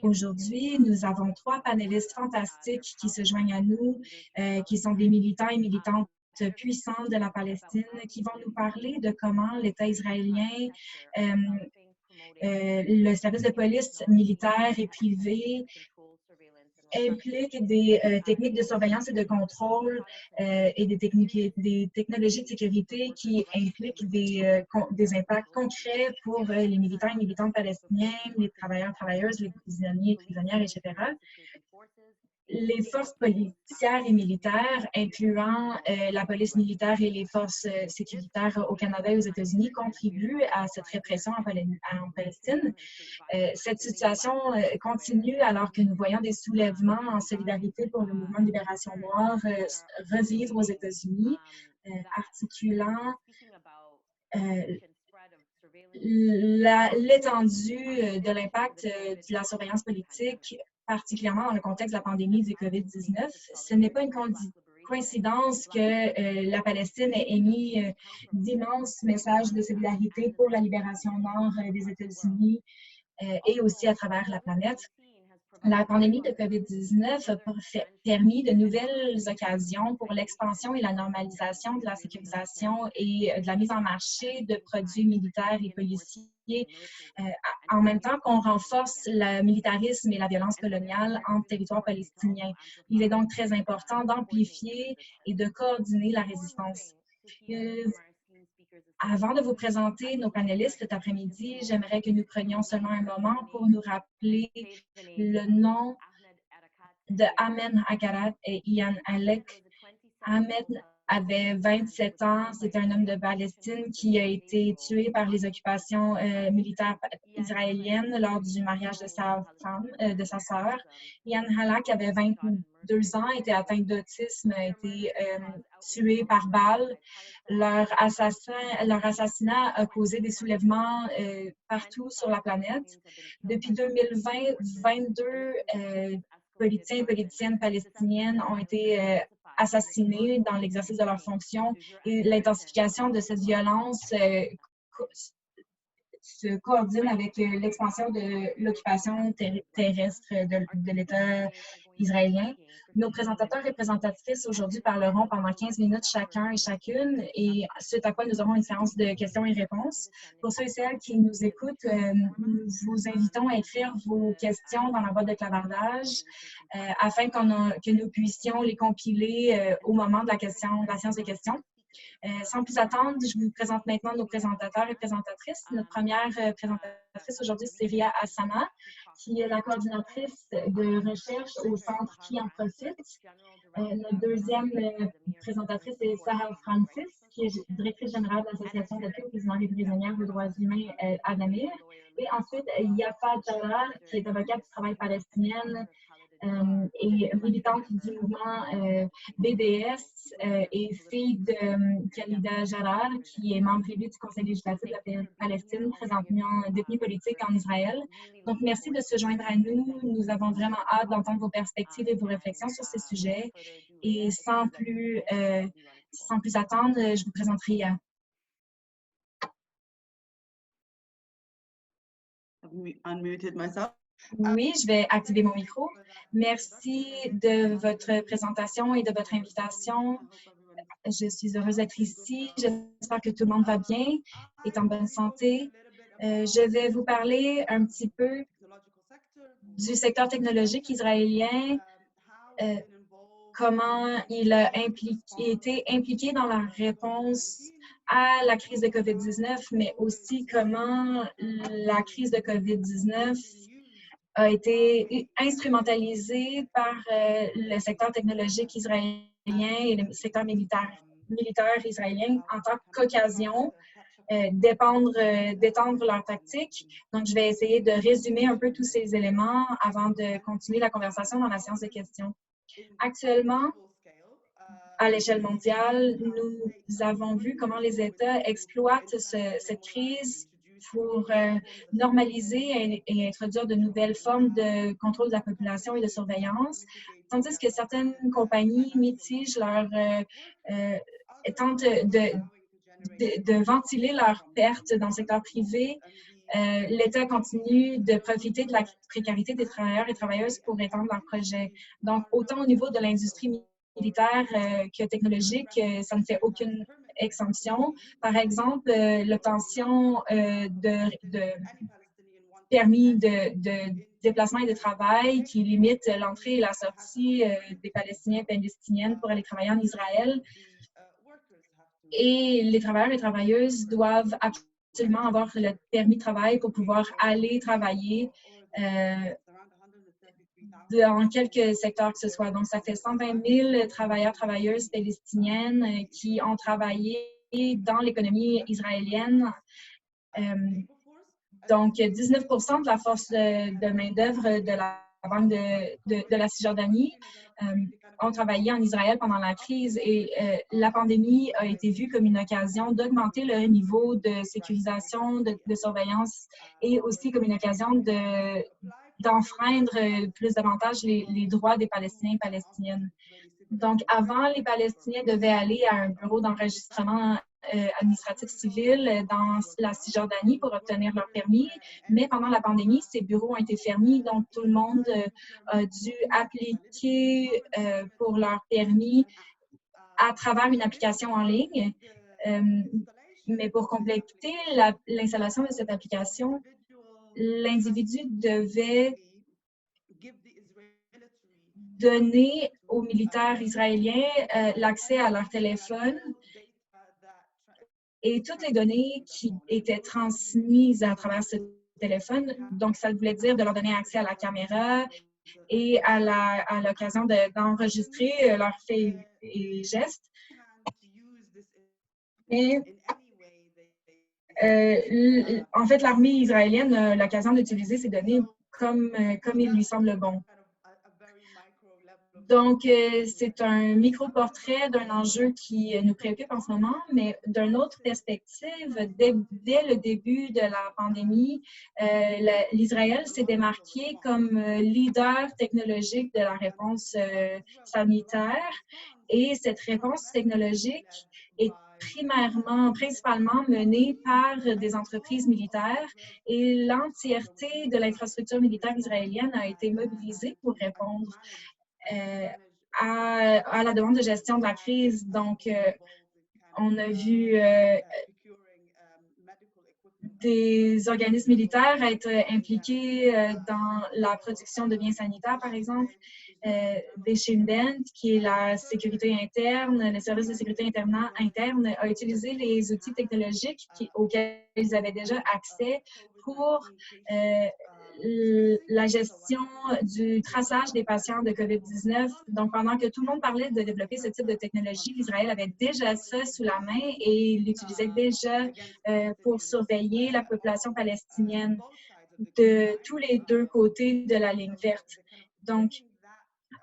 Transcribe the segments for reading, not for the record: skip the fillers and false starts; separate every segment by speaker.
Speaker 1: Aujourd'hui, nous avons 3 panélistes fantastiques qui se joignent à nous, qui sont des militants et militantes puissants de la Palestine, qui vont nous parler de comment l'État israélien, le service de police militaire et privé implique des techniques de surveillance et de contrôle et des technologies de sécurité qui impliquent des impacts concrets pour les militants et militantes palestiniens, les travailleurs, travailleuses, les prisonniers, prisonnières, etc. Les forces policières et militaires, incluant la police militaire et les forces sécuritaires au Canada et aux États-Unis, contribuent à cette répression en Palestine. Cette situation continue alors que nous voyons des soulèvements en solidarité pour le mouvement de libération noire revivre aux États-Unis, articulant l'étendue de l'impact de la surveillance politique, particulièrement dans le contexte de la pandémie du COVID-19. Ce n'est pas une coïncidence que la Palestine ait émis d'immenses messages de solidarité pour la libération nord des États-Unis et aussi à travers la planète. La pandémie de COVID-19 a permis de nouvelles occasions pour l'expansion et la normalisation de la sécurisation et de la mise en marché de produits militaires et policiers, en même temps qu'on renforce le militarisme et la violence coloniale en territoire palestinien. Il est donc très important d'amplifier et de coordonner la résistance. Avant de vous présenter nos panélistes cet après-midi, j'aimerais que nous prenions seulement un moment pour nous rappeler le nom de Ahmed Akarat et Ian Alek. Ahmed avait 27 ans, c'est un homme de Palestine qui a été tué par les occupations militaires israéliennes lors du mariage de sa femme, de sa sœur. Ian Halak avait 22 ans, était atteint d'autisme, a été tué par balle. Leur assassinat a causé des soulèvements partout sur la planète. Depuis 2020, 22 politiciens et politiciennes palestiniennes ont été assassinés dans l'exercice de leurs fonctions et l'intensification de cette violence se coordonne avec l'expansion de l'occupation terrestre de l'État israélien. Nos présentateurs et présentatrices aujourd'hui parleront pendant 15 minutes chacun et chacune, et suite à quoi nous aurons une séance de questions et réponses. Pour ceux et celles qui nous écoutent, nous vous invitons à écrire vos questions dans la boîte de clavardage afin que nous puissions les compiler au moment de la séance de questions. Sans plus attendre, je vous présente maintenant nos présentateurs et présentatrices. Notre première présentatrice aujourd'hui, c'est Ria Assama, qui est la coordinatrice de recherche au Centre Qui en profite. Notre deuxième présentatrice est Sarah Francis, qui est directrice générale de l'Association d'appui aux prisonniers et prisonnières de droits humains à Damir. Et ensuite, Yafa Jalal, qui est avocate du travail palestinienne et militante du mouvement BDS et fille de Khalida Jalal, qui est membre élu du Conseil législatif de la Palestine, présentement détenue politique en Israël. Donc, merci de se joindre à nous. Nous avons vraiment hâte d'entendre vos perspectives et vos réflexions sur ces sujets. Et sans plus attendre, je vous présente Ria.
Speaker 2: Unmuted myself.
Speaker 1: Oui, je vais activer mon micro. Merci de votre présentation et de votre invitation. Je suis heureuse d'être ici. J'espère que tout le monde va bien, est en bonne santé. Je vais vous parler un petit peu du secteur technologique israélien, comment il a été impliqué dans la réponse à la crise de COVID-19, mais aussi comment la crise de COVID-19 a été instrumentalisée par le secteur technologique israélien et le secteur militaire israélien en tant qu'occasion d'étendre leur tactique. Donc, je vais essayer de résumer un peu tous ces éléments avant de continuer la conversation dans la séance de questions. Actuellement, à l'échelle mondiale, nous avons vu comment les États exploitent cette crise pour normaliser et introduire de nouvelles formes de contrôle de la population et de surveillance, tandis que certaines compagnies mitigent tentent de ventiler leurs pertes dans le secteur privé l'État continue de profiter de la précarité des travailleurs et travailleuses pour étendre leurs projets. Donc, autant au niveau de l'industrie militaire que technologique, ça ne fait aucune exemption. Par exemple, l'obtention de permis de déplacement et de travail qui limite l'entrée et la sortie des Palestiniens et Palestiniennes pour aller travailler en Israël. Et les travailleurs et travailleuses doivent absolument avoir le permis de travail pour pouvoir aller travailler dans quelques secteurs que ce soit. Donc, ça fait 120 000 travailleurs, travailleuses palestiniennes qui ont travaillé dans l'économie israélienne. Donc, 19 de la force de main-d'œuvre de la Banque de la Cisjordanie ont travaillé en Israël pendant la crise et la pandémie a été vue comme une occasion d'augmenter le niveau de sécurisation, de surveillance et aussi comme une occasion d'enfreindre plus davantage les droits des Palestiniens et Palestiniennes. Donc, avant, les Palestiniens devaient aller à un bureau d'enregistrement administratif civil dans la Cisjordanie pour obtenir leur permis, mais pendant la pandémie, ces bureaux ont été fermés, donc tout le monde a dû appliquer pour leur permis à travers une application en ligne. Mais pour compléter l'installation de cette application, l'individu devait donner aux militaires israéliens l'accès à leur téléphone et toutes les données qui étaient transmises à travers ce téléphone. Donc, ça voulait dire de leur donner accès à la caméra et à l'occasion d'enregistrer leurs faits et gestes. Et en fait, l'armée israélienne a l'occasion d'utiliser ces données comme il lui semble bon. Donc, c'est un micro-portrait d'un enjeu qui nous préoccupe en ce moment, mais d'une autre perspective, dès le début de la pandémie, l'Israël s'est démarqué comme leader technologique de la réponse sanitaire et cette réponse technologique est principalement menée par des entreprises militaires et l'entièreté de l'infrastructure militaire israélienne a été mobilisée pour répondre à la demande de gestion de la crise. Donc, on a vu des organismes militaires être impliqués dans la production de biens sanitaires, par exemple. Des Shin Bet, qui est la sécurité interne, le service de sécurité interne, a utilisé les outils technologiques auxquels ils avaient déjà accès pour la gestion du traçage des patients de COVID-19. Donc, pendant que tout le monde parlait de développer ce type de technologie, l'Israël avait déjà ça sous la main et l'utilisait déjà pour surveiller la population palestinienne de tous les deux côtés de la ligne verte. Donc,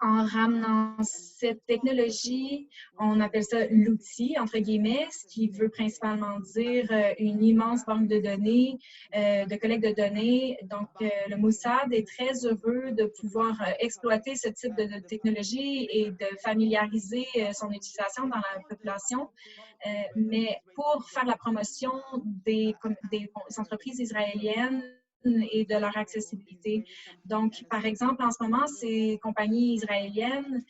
Speaker 1: en ramenant cette technologie, on appelle ça l'outil, entre guillemets, ce qui veut principalement dire une immense banque de données, de collecte de données. Donc, le Mossad est très heureux de pouvoir exploiter ce type de technologie et de familiariser son utilisation dans la population. Mais pour faire la promotion des entreprises israéliennes, et de leur accessibilité. Donc, par exemple, en ce moment, ces compagnies israéliennes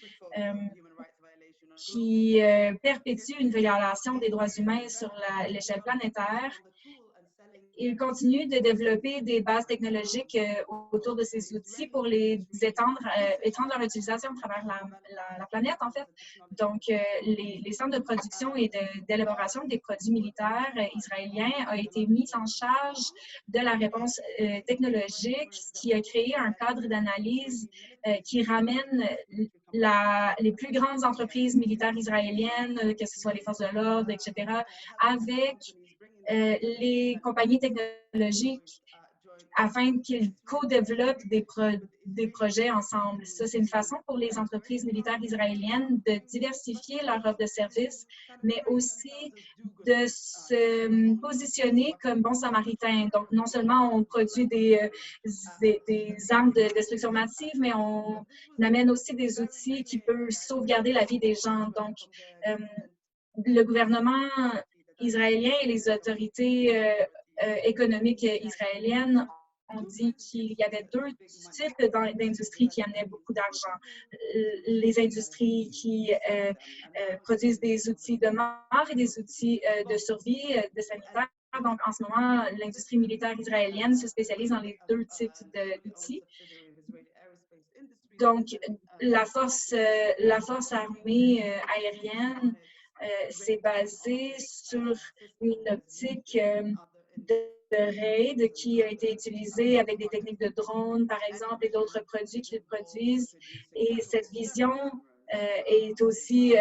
Speaker 1: qui perpétuent une violation des droits humains sur l'échelle planétaire, ils continuent de développer des bases technologiques autour de ces outils pour les étendre leur utilisation à travers la planète, en fait. Donc, les centres de production et d'élaboration des produits militaires israéliens ont été mis en charge de la réponse technologique, ce qui a créé un cadre d'analyse qui ramène les plus grandes entreprises militaires israéliennes, que ce soit les forces de l'ordre, etc., avec les compagnies technologiques afin qu'ils co-développent des projets ensemble. Ça, c'est une façon pour les entreprises militaires israéliennes de diversifier leur offre de services, mais aussi de se positionner comme bons samaritains. Donc, non seulement on produit des armes de destruction massive, mais on amène aussi des outils qui peuvent sauvegarder la vie des gens. Donc, le gouvernement israélien et les autorités économique israélienne, on dit qu'il y avait deux types d'industries qui amenaient beaucoup d'argent. Les industries qui produisent des outils de mort et des outils de survie, de sanitaire. Donc, en ce moment, l'industrie militaire israélienne se spécialise dans les deux types d'outils. Donc, la force armée aérienne s'est basée sur une optique de raid qui a été utilisée avec des techniques de drones, par exemple, et d'autres produits qu'ils produisent. Et cette vision est aussi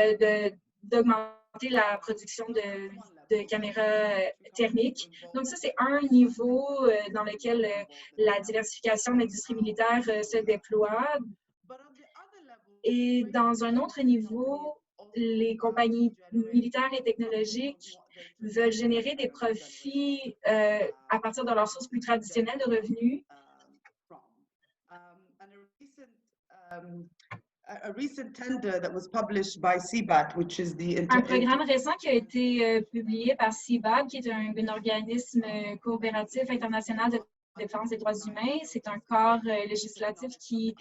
Speaker 1: d'augmenter la production de caméras thermiques. Donc, ça, c'est un niveau dans lequel la diversification de l'industrie militaire se déploie. Et dans un autre niveau, les compagnies militaires et technologiques veulent générer des profits à partir de leurs sources plus traditionnelles de revenus. Un programme récent qui a été publié par CBAD, qui est un organisme coopératif international de défense des droits humains. C'est un corps législatif qui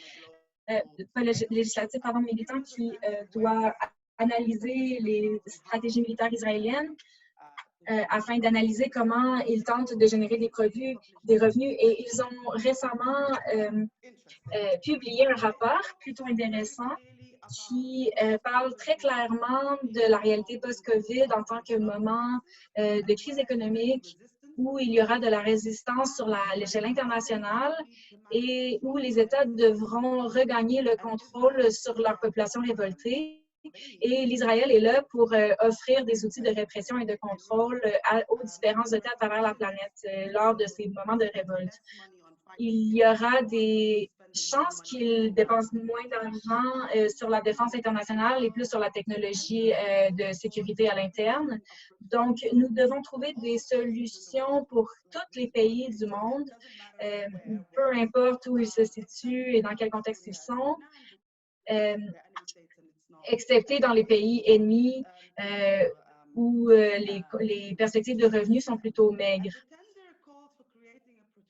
Speaker 1: pas législatif, pardon, militant qui doit analyser les stratégies militaires israéliennes afin d'analyser comment ils tentent de générer des revenus. Et ils ont récemment publié un rapport plutôt intéressant qui parle très clairement de la réalité post-COVID en tant que moment de crise économique où il y aura de la résistance sur l'échelle internationale et où les États devront regagner le contrôle sur leur population révoltée. Et l'Israël est là pour offrir des outils de répression et de contrôle aux différents États à travers la planète lors de ces moments de révolte. Il y aura des chances qu'ils dépensent moins d'argent sur la défense internationale et plus sur la technologie de sécurité à l'interne. Donc, nous devons trouver des solutions pour tous les pays du monde, peu importe où ils se situent et dans quel contexte ils sont, excepté dans les pays ennemis où les perspectives de revenus sont plutôt maigres.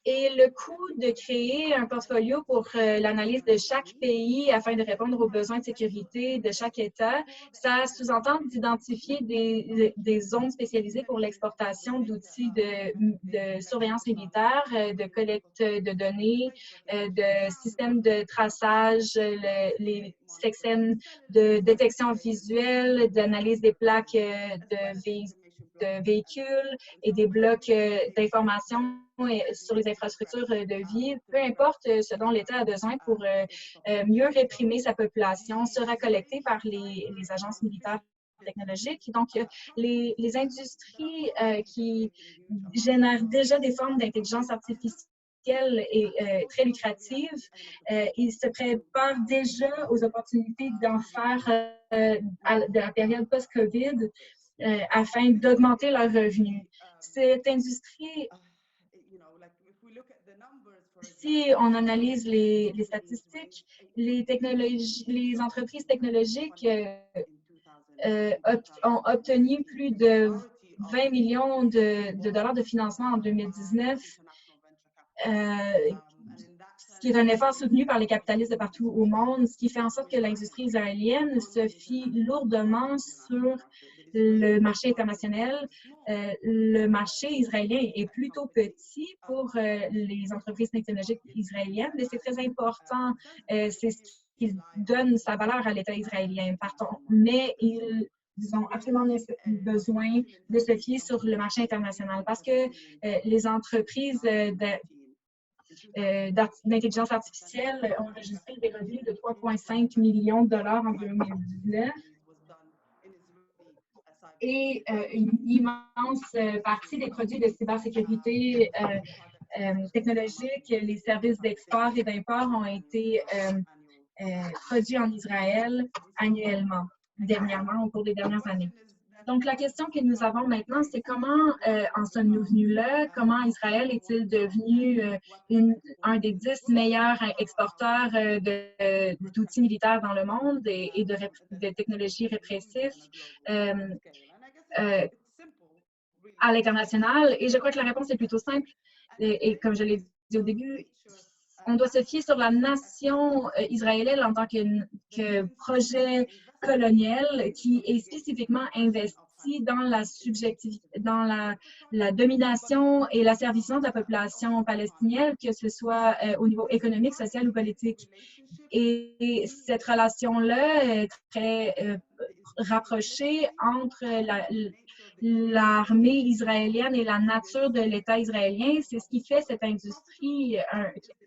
Speaker 1: Et le coût de créer un portfolio pour l'analyse de chaque pays afin de répondre aux besoins de sécurité de chaque État, ça sous-entend d'identifier des zones spécialisées pour l'exportation d'outils de surveillance militaire, de collecte de données, de systèmes de traçage, les systèmes de détection visuelle, d'analyse des plaques de véhicules et des blocs d'information sur les infrastructures de vie, peu importe ce dont l'État a besoin pour mieux réprimer sa population, sera collecté par les agences militaires technologiques. Donc, les industries qui génèrent déjà des formes d'intelligence artificielle et très lucratives, ils se préparent déjà aux opportunités d'en faire de la période post-COVID afin d'augmenter leurs revenus. Cette industrie, si on analyse les statistiques, les entreprises technologiques ont obtenu plus de 20 millions de dollars de financement en 2019, ce qui est un effort soutenu par les capitalistes de partout au monde, ce qui fait en sorte que l'industrie israélienne se fie lourdement sur le marché international. Le marché israélien est plutôt petit pour les entreprises technologiques israéliennes, mais c'est très important. C'est ce qui donne sa valeur à l'État israélien. Mais ils ont absolument besoin de se fier sur le marché international parce que les entreprises d'intelligence artificielle ont enregistré des revenus de 3,5 millions de dollars en 2019 et une immense partie des produits de cybersécurité technologique, les services d'export et d'import ont été produits en Israël annuellement, dernièrement, au cours des dernières années. Donc, la question que nous avons maintenant, c'est comment en sommes-nous venus là? Comment Israël est-il devenu un des 10 meilleurs exporteurs d'outils militaires dans le monde et de technologies répressives? à l'international? Et je crois que la réponse est plutôt simple. Et comme je l'ai dit au début, on doit se fier sur la nation israélienne en tant que projet colonial qui est spécifiquement investi dans la subjectivité, dans la domination et l'asservissement de la population palestinienne, que ce soit au niveau économique, social ou politique. Et cette relation-là est très rapprochée entre l'armée israélienne et la nature de l'État israélien. C'est ce qui fait cette industrie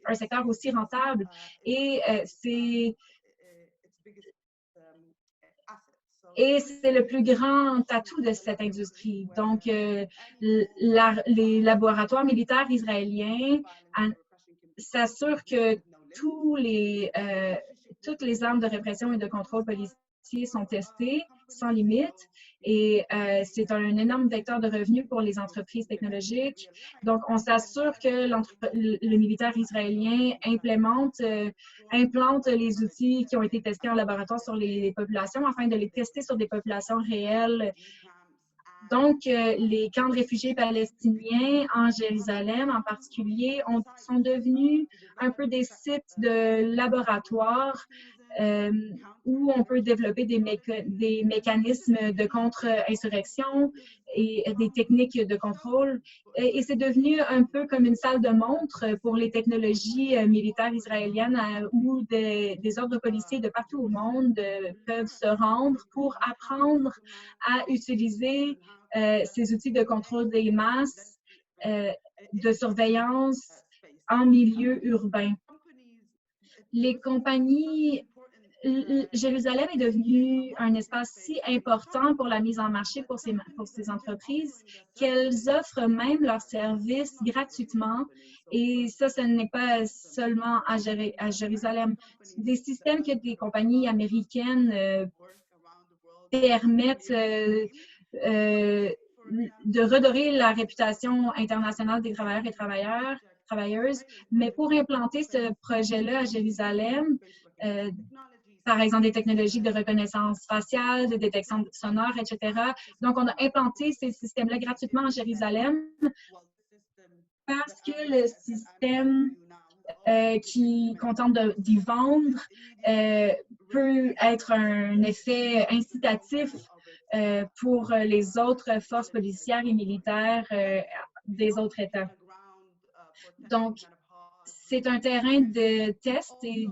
Speaker 1: un secteur aussi rentable. Et c'est le plus grand atout de cette industrie. Donc, les laboratoires militaires israéliens s'assurent que toutes les armes de répression et de contrôle policier sont testées sans limite. Et c'est un énorme vecteur de revenus pour les entreprises technologiques. Donc, on s'assure que le militaire israélien implante les outils qui ont été testés en laboratoire sur les populations afin de les tester sur des populations réelles. Donc, les camps de réfugiés palestiniens en Jérusalem, en particulier, sont devenus un peu des sites de laboratoires où on peut développer des mécanismes de contre-insurrection et des techniques de contrôle. Et c'est devenu un peu comme une salle de montre pour les technologies militaires israéliennes où des ordres policiers de partout au monde peuvent se rendre pour apprendre à utiliser ces outils de contrôle des masses, de surveillance en milieu urbain. Les compagnies, Jérusalem est devenu un espace si important pour la mise en marché pour ces entreprises qu'elles offrent même leurs services gratuitement. Et ça, ce n'est pas seulement à Jérusalem. Des systèmes que des compagnies américaines permettent de redorer la réputation internationale des travailleurs et travailleuses. Mais pour implanter ce projet-là à Jérusalem, par exemple des technologies de reconnaissance faciale, de détection sonore, etc. Donc, on a implanté ces systèmes-là gratuitement à Jérusalem parce que le système qu'on tente d'y vendre peut être un effet incitatif pour les autres forces policières et militaires des autres États. Donc, c'est un terrain de test et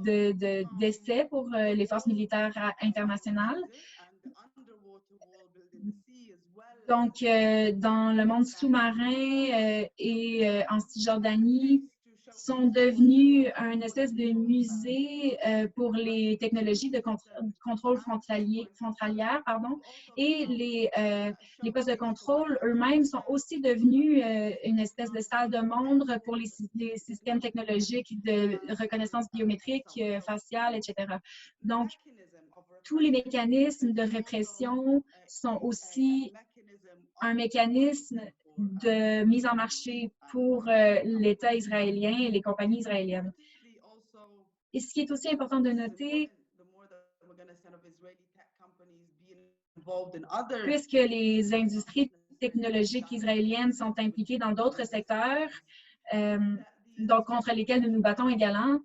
Speaker 1: d'essai pour les forces militaires internationales. Donc, dans le monde sous-marin et en Cisjordanie, sont devenus un espèce de musée pour les technologies de contrôle frontalière, et les postes de contrôle eux-mêmes sont aussi devenus une espèce de salle de monde pour les systèmes technologiques de reconnaissance biométrique, faciale, etc. Donc, tous les mécanismes de répression sont aussi un mécanisme de mise en marché pour l'État israélien et les compagnies israéliennes. Et ce qui est aussi important de noter, puisque les industries technologiques israéliennes sont impliquées dans d'autres secteurs, donc contre lesquels nous nous battons également,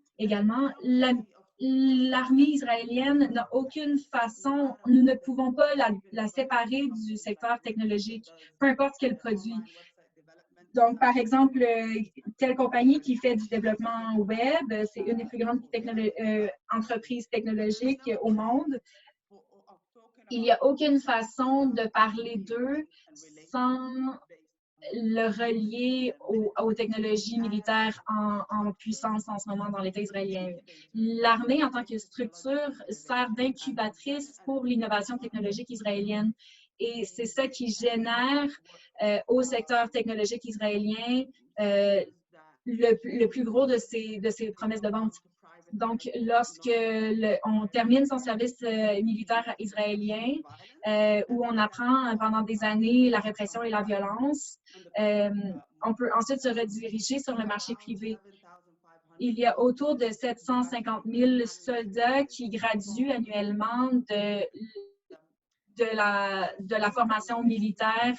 Speaker 1: l'armée israélienne n'a aucune façon, nous ne pouvons pas la séparer du secteur technologique, peu importe ce qu'elle produit. Donc, par exemple, telle compagnie qui fait du développement web, c'est une des plus grandes entreprises technologiques au monde. Il n'y a aucune façon de parler d'eux sans le relier aux technologies militaires en puissance en ce moment dans l'État israélien. L'armée, en tant que structure, sert d'incubatrice pour l'innovation technologique israélienne. Et c'est ça qui génère au secteur technologique israélien le plus gros de ses promesses de vente. Donc, lorsque on termine son service militaire israélien, où on apprend pendant des années la répression et la violence, on peut ensuite se rediriger sur le marché privé. Il y a autour de 750 000 soldats qui graduent annuellement de la formation militaire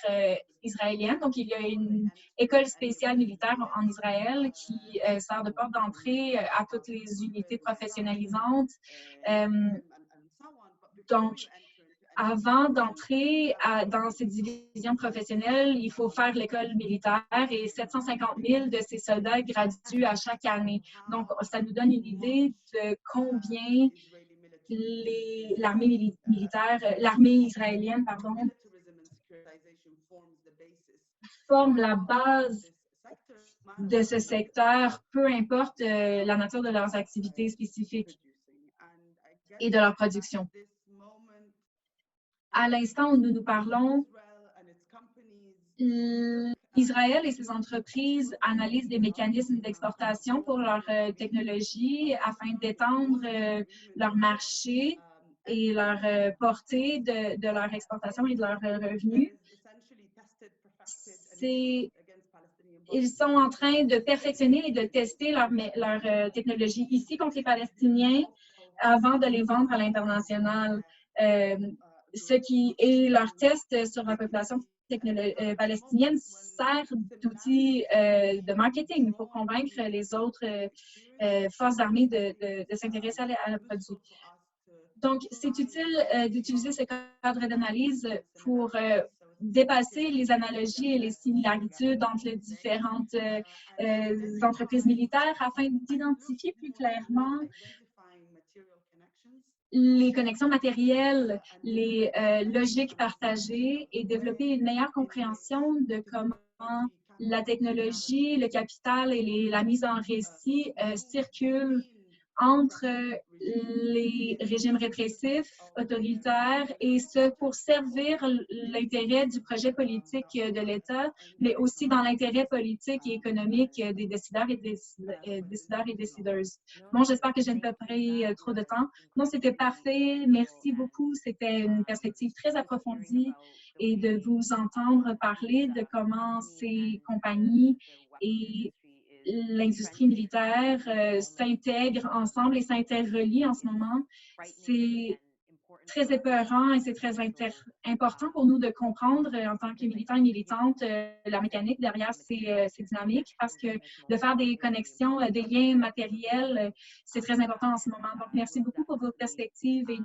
Speaker 1: israélienne. Donc, il y a une école spéciale militaire en Israël qui sert de porte d'entrée à toutes les unités professionnalisantes. Donc, avant d'entrer dans ces divisions professionnelles, il faut faire l'école militaire et 750 000 de ces soldats graduent à chaque année. Donc, ça nous donne une idée de combien l'armée militaire, l'armée israélienne, pardon, forme la base de ce secteur, peu importe la nature de leurs activités spécifiques et de leur production. À l'instant où nous parlons, Israël et ses entreprises analysent des mécanismes d'exportation pour leur technologie afin d'étendre leur marché et leur portée de leur exportation et de leurs revenus. Ils sont en train de perfectionner et de tester leur technologie ici contre les Palestiniens avant de les vendre à l'international. Leur test sur la population palestinienne sert d'outil de marketing pour convaincre les autres forces armées de s'intéresser à le produit. Donc, c'est utile d'utiliser ce cadre d'analyse pour dépasser les analogies et les similarités entre les différentes entreprises militaires afin d'identifier plus clairement les connexions matérielles, les logiques partagées et développer une meilleure compréhension de comment la technologie, le capital et la mise en récit circulent entre les régimes répressifs, autoritaires, et ce pour servir l'intérêt du projet politique de l'État, mais aussi dans l'intérêt politique et économique des décideurs et décideuses. Bon, j'espère que je n'ai pas pris trop de temps. Non, c'était parfait. Merci beaucoup. C'était une perspective très approfondie et de vous entendre parler de comment ces compagnies et l'industrie militaire s'intègrent ensemble et s'interrelient en ce moment. C'est très épeurant et c'est très important pour nous de comprendre en tant que militants et militantes la mécanique derrière ces dynamiques parce que de faire des connexions, des liens matériels, c'est très important en ce moment. Donc, merci beaucoup pour vos perspectives et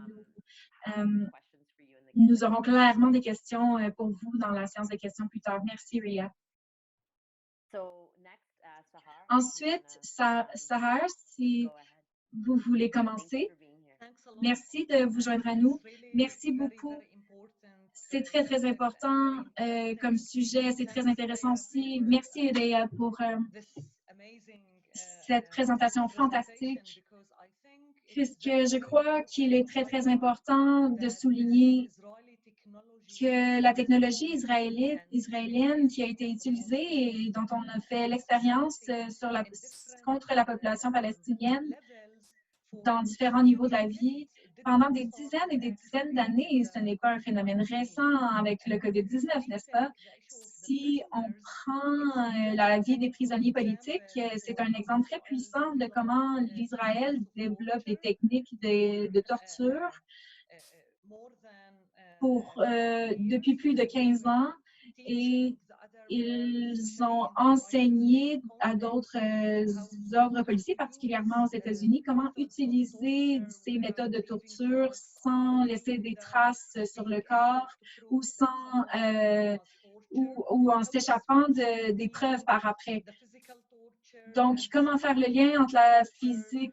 Speaker 1: nous aurons clairement des questions pour vous dans la séance de questions plus tard. Merci, Ria. Ensuite, Sahar, si vous voulez commencer. Merci de vous joindre à nous. Merci beaucoup. C'est très, très important comme sujet. C'est très intéressant aussi. Merci, Ria, pour cette présentation fantastique, puisque je crois qu'il est très, très important de souligner que la technologie israélienne qui a été utilisée et dont on a fait l'expérience contre la population palestinienne dans différents niveaux de la vie pendant des dizaines et des dizaines d'années. Ce n'est pas un phénomène récent avec le COVID-19, n'est-ce pas? Si on prend la vie des prisonniers politiques, c'est un exemple très puissant de comment l'Israël développe des techniques de torture depuis plus de 15 ans et ils ont enseigné à d'autres ordres policiers, particulièrement aux États-Unis, comment utiliser ces méthodes de torture sans laisser des traces sur le corps ou en s'échappant des preuves par après. Donc, comment faire le lien entre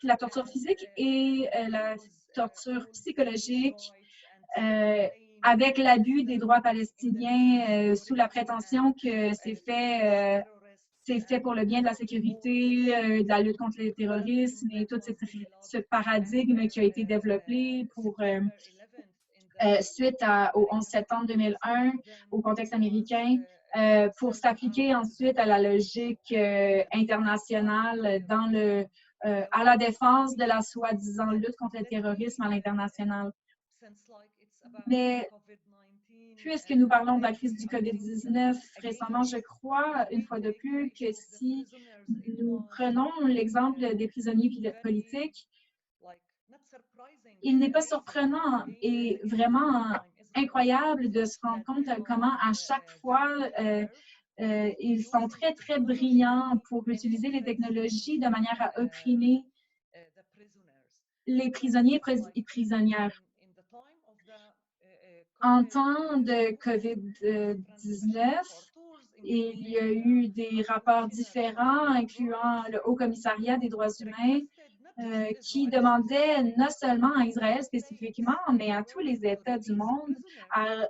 Speaker 1: la torture physique et la torture psychologique avec l'abus des droits palestiniens sous la prétention que c'est fait pour le bien de la sécurité, de la lutte contre le terrorisme et tout ce paradigme qui a été développé suite au 11 septembre 2001 au contexte américain pour s'appliquer ensuite à la logique internationale à la défense de la soi-disant lutte contre le terrorisme à l'international. Mais puisque nous parlons de la crise du COVID-19 récemment, je crois, une fois de plus, que si nous prenons l'exemple des prisonniers politiques, il n'est pas surprenant et vraiment incroyable de se rendre compte comment à chaque fois, ils sont très, très brillants pour utiliser les technologies de manière à opprimer les prisonniers et prisonnières. En temps de COVID-19, il y a eu des rapports différents, incluant le Haut Commissariat des droits humains, qui demandait non seulement à Israël spécifiquement, mais à tous les États du monde à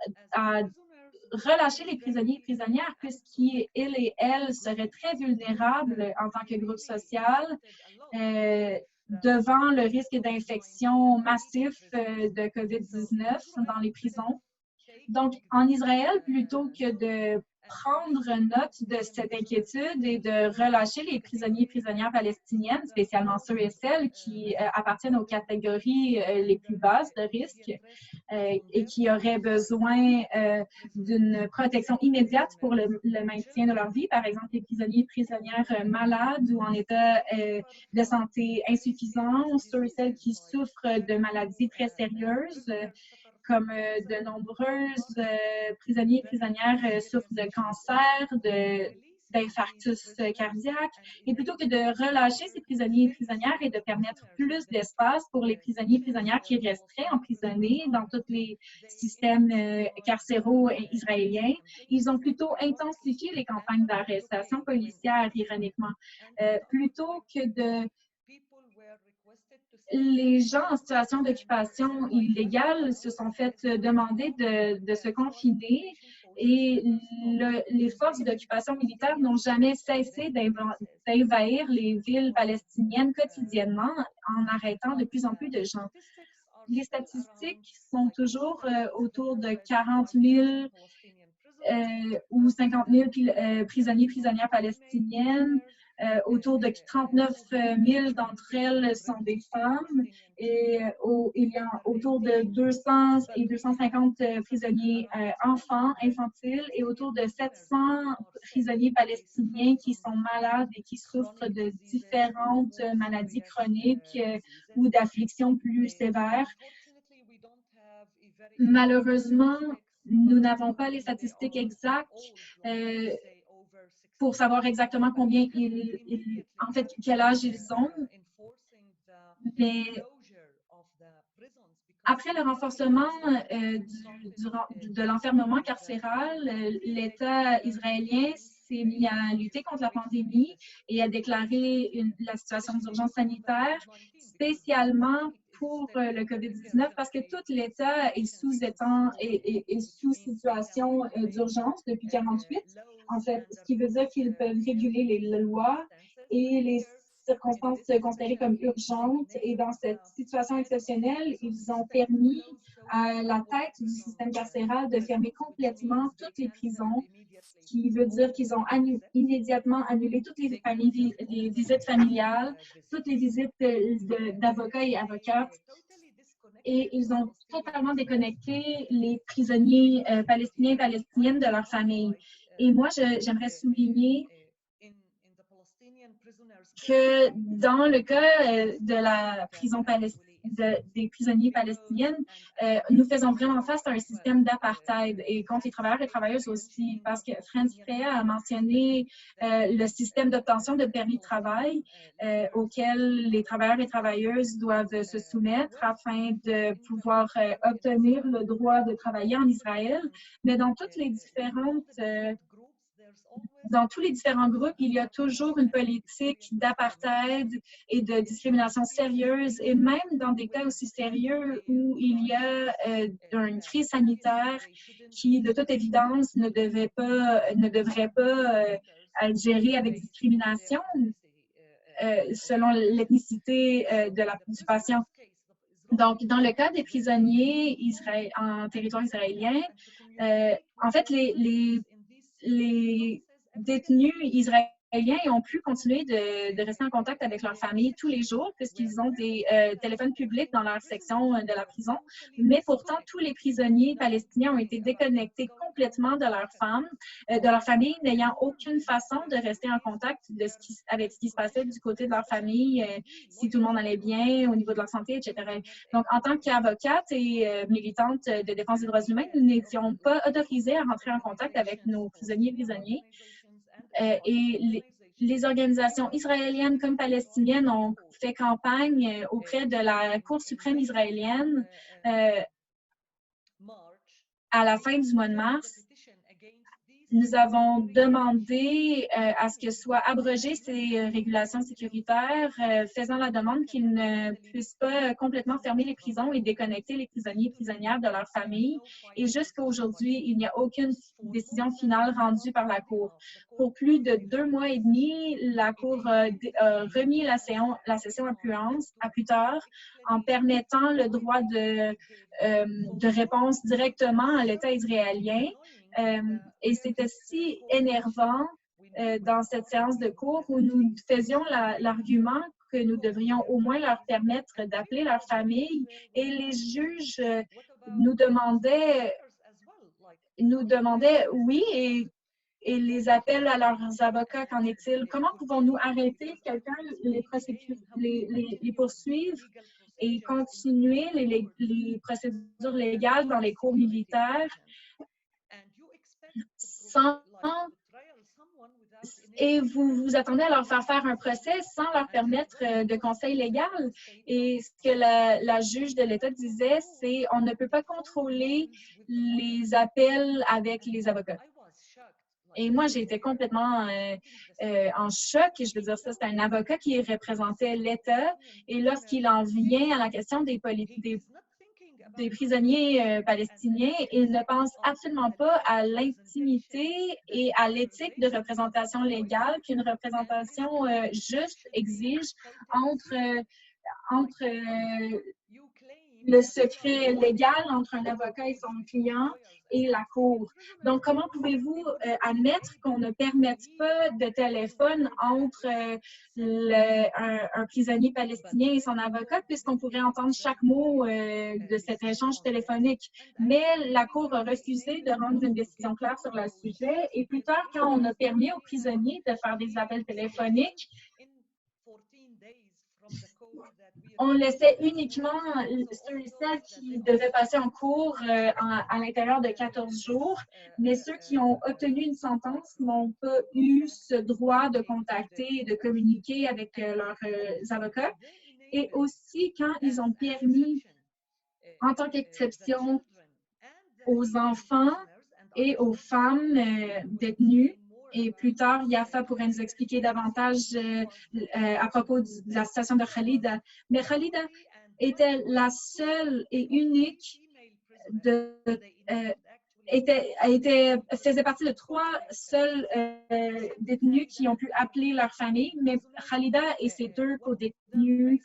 Speaker 1: relâcher les prisonniers et prisonnières puisqu'ils et elles seraient très vulnérables en tant que groupe social devant le risque d'infection massif de COVID-19 dans les prisons. Donc, en Israël, plutôt que de prendre note de cette inquiétude et de relâcher les prisonniers et prisonnières palestiniennes, spécialement ceux et celles qui appartiennent aux catégories les plus basses de risque et qui auraient besoin d'une protection immédiate pour le maintien de leur vie, par exemple les prisonniers et prisonnières malades ou en état de santé insuffisant, ceux et celles qui souffrent de maladies très sérieuses, comme de nombreuses prisonniers et prisonnières souffrent de cancer, d'infarctus cardiaque. Et plutôt que de relâcher ces prisonniers et prisonnières et de permettre plus d'espace pour les prisonniers et prisonnières qui resteraient emprisonnés dans tous les systèmes carcéraux israéliens, ils ont plutôt intensifié les campagnes d'arrestation policière, ironiquement, plutôt que de les gens en situation d'occupation illégale se sont fait demander de se confiner et les forces d'occupation militaire n'ont jamais cessé d'envahir les villes palestiniennes quotidiennement en arrêtant de plus en plus de gens. Les statistiques sont toujours autour de 40 000 ou 50 000 prisonniers et prisonnières palestiniennes. Autour de 39 000 d'entre elles sont des femmes et il y a autour de 200 et 250 prisonniers enfants, infantiles et autour de 700 prisonniers palestiniens qui sont malades et qui souffrent de différentes maladies chroniques ou d'afflictions plus sévères. Malheureusement, nous n'avons pas les statistiques exactes pour savoir exactement combien en fait, quel âge ils ont. Mais après le renforcement de l'enfermement carcéral, l'État israélien s'est mis à lutter contre la pandémie et a déclaré la situation d'urgence sanitaire, spécialement pour le COVID-19 parce que tout l'État est sous situation d'urgence depuis 1948. En fait, ce qui veut dire qu'ils peuvent réguler les lois et les circonstances considérées comme urgentes. Et dans cette situation exceptionnelle, ils ont permis à la tête du système carcéral de fermer complètement toutes les prisons, ce qui veut dire qu'ils ont immédiatement annulé toutes les visites familiales, toutes les visites d'avocats et avocates. Et ils ont totalement déconnecté les prisonniers palestiniens et palestiniennes de leur famille. Et moi, j'aimerais souligner que dans le cas de la prison des prisonniers palestiniennes, nous faisons vraiment face à un système d'apartheid et contre les travailleurs et travailleuses aussi, parce que Franz Freya a mentionné le système d'obtention de permis de travail auquel les travailleurs et travailleuses doivent se soumettre afin de pouvoir obtenir le droit de travailler en Israël. Mais dans tous les différents groupes, il y a toujours une politique d'apartheid et de discrimination sérieuse, et même dans des cas aussi sérieux où il y a une crise sanitaire qui, de toute évidence, ne devrait pas être gérée avec discrimination selon l'ethnicité du patient. Donc, dans le cas des prisonniers en territoire israélien, en fait, les détenus israéliens Israéliens ont pu continuer de rester en contact avec leur famille tous les jours puisqu'ils ont des téléphones publics dans leur section de la prison. Mais pourtant, tous les prisonniers palestiniens ont été déconnectés complètement de leurs femmes, de leur famille, n'ayant aucune façon de rester en contact avec ce qui se passait du côté de leur famille, si tout le monde allait bien, au niveau de leur santé, etc. Donc, en tant qu'avocate et militante de défense des droits humains, nous n'étions pas autorisés à rentrer en contact avec nos prisonniers et prisonniers. Et les organisations israéliennes comme palestiniennes ont fait campagne auprès de la Cour suprême israélienne à la fin du mois de mars. Nous avons demandé à ce que soient abrogées ces régulations sécuritaires, faisant la demande qu'ils ne puissent pas complètement fermer les prisons et déconnecter les prisonniers et prisonnières de leur famille. Et jusqu'à aujourd'hui, il n'y a aucune décision finale rendue par la Cour. Pour plus de 2 mois et demi, la Cour a remis la session à plus tard en permettant le droit de réponse directement à l'État israélien. Et c'était si énervant dans cette séance de cours où nous faisions l'argument que nous devrions au moins leur permettre d'appeler leur famille et les juges nous demandaient oui, et les appels à leurs avocats, qu'en est-il? Comment pouvons-nous arrêter quelqu'un, les poursuivre et continuer les procédures légales dans les cours militaires et vous vous attendez à leur faire un procès sans leur permettre de conseil légal. Et ce que la juge de l'État disait, c'est on ne peut pas contrôler les appels avec les avocats. Et moi, j'ai été complètement en choc. Et je veux dire, ça, c'est un avocat qui représentait l'État. Et lorsqu'il en vient à la question des prisonniers palestiniens, ils ne pensent absolument pas à l'intimité et à l'éthique de représentation légale qu'une représentation juste exige entre le secret légal entre un avocat et son client et la cour. Donc, comment pouvez-vous admettre qu'on ne permette pas de téléphone entre un prisonnier palestinien et son avocat, puisqu'on pourrait entendre chaque mot de cet échange téléphonique? Mais la Cour a refusé de rendre une décision claire sur le sujet. Et plus tard, quand on a permis aux prisonniers de faire des appels téléphoniques, on laissait uniquement ceux et celles qui devaient passer en cours à l'intérieur de 14 jours, mais ceux qui ont obtenu une sentence n'ont pas eu ce droit de contacter et de communiquer avec leurs avocats. Et aussi, quand ils ont permis, en tant qu'exception, aux enfants et aux femmes détenues, et plus tard, Yafa pourrait nous expliquer davantage à propos de la situation de Khalida. Mais Khalida était la seule et unique faisait partie de 3 seuls détenus qui ont pu appeler leur famille, mais Khalida et ses 2 co-détenus,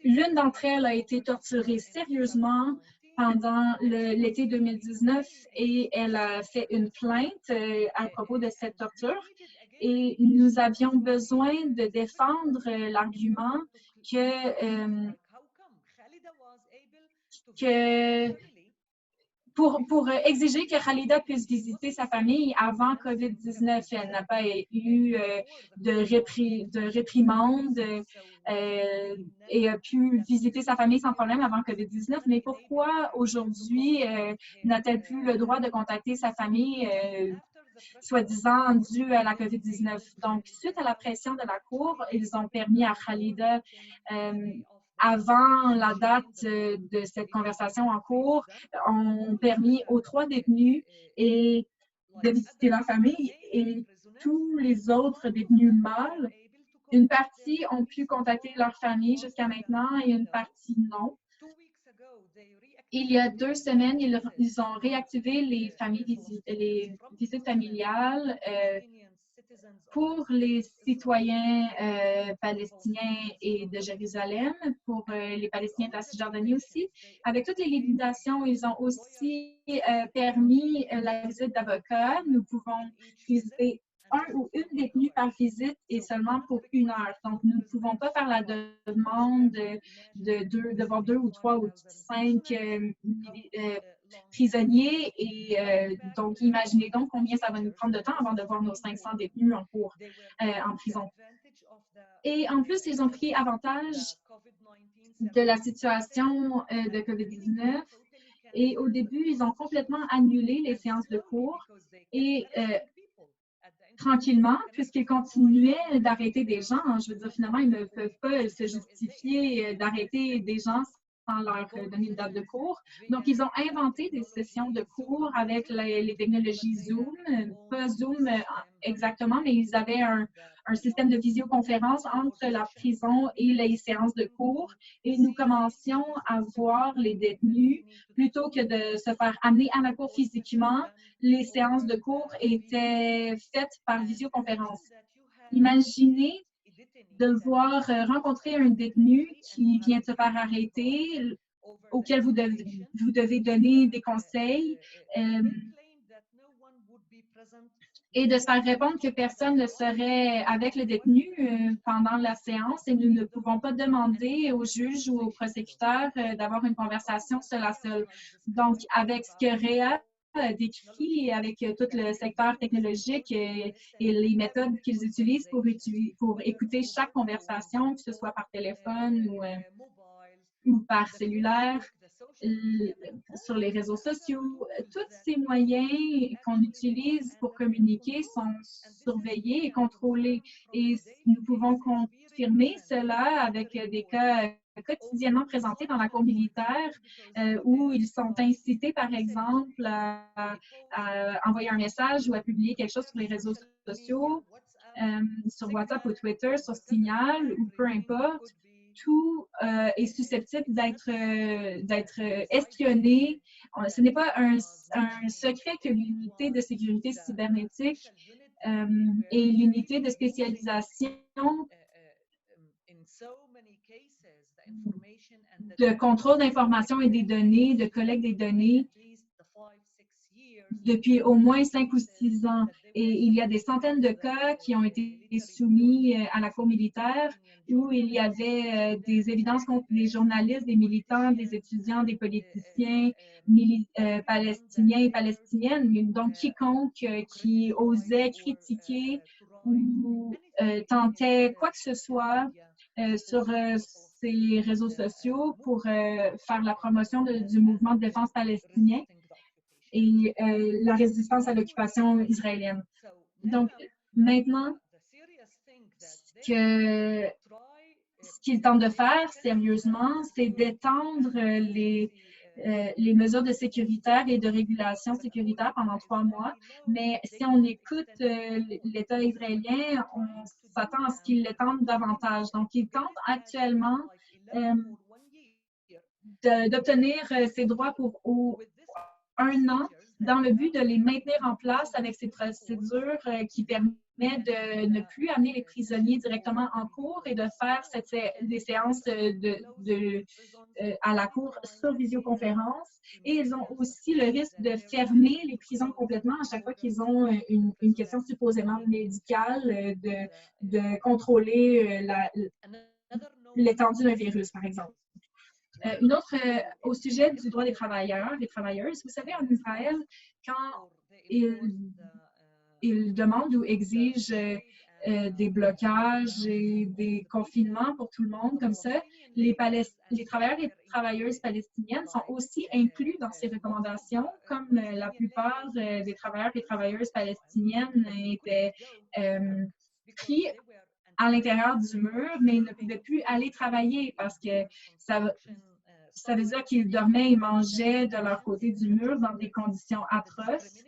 Speaker 1: l'une d'entre elles a été torturée sérieusement pendant l'été 2019 et elle a fait une plainte à propos de cette torture. Et nous avions besoin de défendre l'argument pour exiger que Khalida puisse visiter sa famille avant COVID-19. Elle n'a pas eu de réprimande et a pu visiter sa famille sans problème avant COVID-19. Mais pourquoi aujourd'hui n'a-t-elle plus le droit de contacter sa famille soi-disant dû à la COVID-19? Donc, suite à la pression de la Cour, ils ont permis à Khalida avant la date de cette conversation en cours, ont permis aux 3 détenus de visiter leur famille et tous les autres détenus mâles, une partie ont pu contacter leur famille jusqu'à maintenant et une partie non. Il y a 2 semaines, ils ont réactivé les visites familiales pour les citoyens palestiniens et de Jérusalem, pour les Palestiniens de la Cisjordanie aussi. Avec toutes les limitations, ils ont aussi permis la visite d'avocats. Nous pouvons visiter un ou une détenue par visite et seulement pour 1 heure. Donc, nous ne pouvons pas faire la demande de voir 2 ou 3 ou 5 prisonniers. Et donc, imaginez donc combien ça va nous prendre de temps avant de voir nos 500 détenus en cours en prison. Et en plus, ils ont pris avantage de la situation de COVID-19. Et au début, ils ont complètement annulé les séances de cours et tranquillement, puisqu'ils continuaient d'arrêter des gens. Je veux dire, finalement, ils ne peuvent pas se justifier d'arrêter des gens sans leur donner une date de cours. Donc, ils ont inventé des sessions de cours avec les technologies Zoom, pas Zoom exactement, mais ils avaient un système de visioconférence entre la prison et les séances de cours. Et nous commencions à voir les détenus plutôt que de se faire amener à la cour physiquement. Les séances de cours étaient faites par visioconférence. Imaginez devoir rencontrer un détenu qui vient de se faire arrêter, auquel vous devez donner des conseils et de se faire répondre que personne ne serait avec le détenu pendant la séance et nous ne pouvons pas demander au juge ou au prosécuteur d'avoir une conversation seul à seul. Donc, avec ce que Réa décrit avec tout le secteur technologique et les méthodes qu'ils utilisent pour écouter chaque conversation, que ce soit par téléphone ou par cellulaire, sur les réseaux sociaux. Tous ces moyens qu'on utilise pour communiquer sont surveillés et contrôlés. Et nous pouvons confirmer cela avec des cas quotidiennement présentés dans la cour militaire où ils sont incités, par exemple, à envoyer un message ou à publier quelque chose sur les réseaux sociaux, sur WhatsApp ou Twitter, sur Signal ou peu importe. Tout est susceptible d'être espionné. Ce n'est pas un secret que l'unité de sécurité cybernétique et l'unité de spécialisation de contrôle d'informations et des données, de collecte des données, depuis au moins 5 ou 6 ans. Et il y a des centaines de cas qui ont été soumis à la Cour militaire où il y avait des évidences contre des journalistes, des militants, des étudiants, des politiciens palestiniens et palestiniennes, donc quiconque qui osait critiquer ou tentait quoi que ce soit sur ces réseaux sociaux pour faire la promotion du mouvement de défense palestinien et la résistance à l'occupation israélienne. Donc, maintenant, ce qu'ils tentent de faire sérieusement, c'est d'étendre les mesures de sécuritaire et de régulation sécuritaire pendant 3 mois. Mais si on écoute l'État israélien, on s'attend à ce qu'ils l'étendent davantage. Donc, ils tentent actuellement d'obtenir ces droits pour 1 an dans le but de les maintenir en place avec ces procédures qui permettent de ne plus amener les prisonniers directement en cour et de faire des séances à la cour sur visioconférence. Et ils ont aussi le risque de fermer les prisons complètement à chaque fois qu'ils ont une question supposément médicale de contrôler l'étendue d'un virus, par exemple. Une autre, au sujet du droit des travailleurs et travailleuses, vous savez, en Israël, quand ils demandent ou exigent des blocages et des confinements pour tout le monde, comme ça, les travailleurs et travailleuses palestiniennes sont aussi inclus dans ces recommandations, comme la plupart des travailleurs et travailleuses palestiniennes étaient pris à l'intérieur du mur, mais ils ne pouvaient plus aller travailler parce que ça veut dire qu'ils dormaient et mangeaient de leur côté du mur dans des conditions atroces.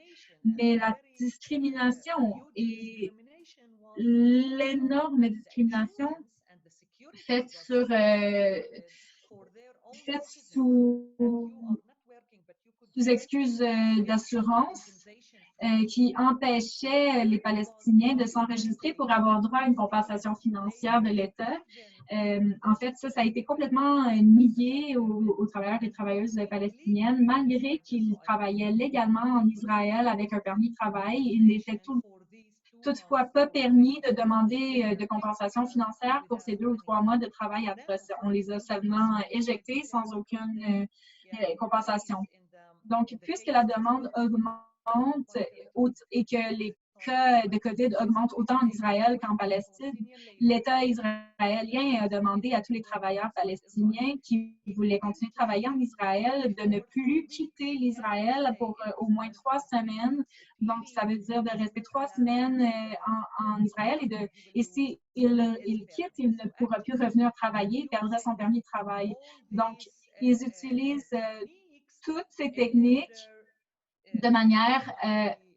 Speaker 1: Mais la discrimination et l'énorme discrimination faite sous excuse d'assurance qui empêchait les Palestiniens de s'enregistrer pour avoir droit à une compensation financière de l'État. En fait, ça a été complètement nié aux travailleurs et travailleuses palestiniennes, malgré qu'ils travaillaient légalement en Israël avec un permis de travail. Il n'était toutefois pas permis de demander de compensation financière pour ces 2 ou 3 mois de travail atroce. On les a seulement éjectés sans aucune compensation. Donc, puisque la demande augmente et que les cas de COVID augmentent autant en Israël qu'en Palestine, l'État israélien a demandé à tous les travailleurs palestiniens qui voulaient continuer de travailler en Israël de ne plus quitter l'Israël pour au moins 3 semaines. Donc, ça veut dire de rester 3 semaines en Israël et si il quitte, il ne pourra plus revenir travailler, il perdra son permis de travail. Donc, ils utilisent toutes ces techniques de manière,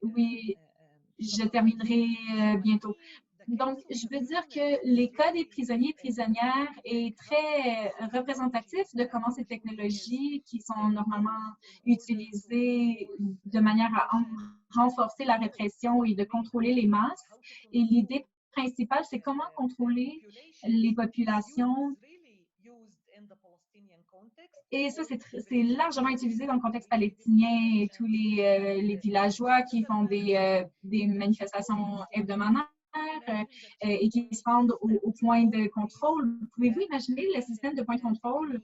Speaker 1: oui, je terminerai bientôt. Donc, je veux dire que les cas des prisonniers et prisonnières est très représentatif de comment ces technologies qui sont normalement utilisées de manière à renforcer la répression et de contrôler les masses. Et l'idée principale, c'est comment contrôler les populations. Et ça, c'est largement utilisé dans le contexte palestinien et tous les villageois qui font des manifestations hebdomadaires et qui se rendent au point de contrôle. Pouvez-vous imaginer le système de point de contrôle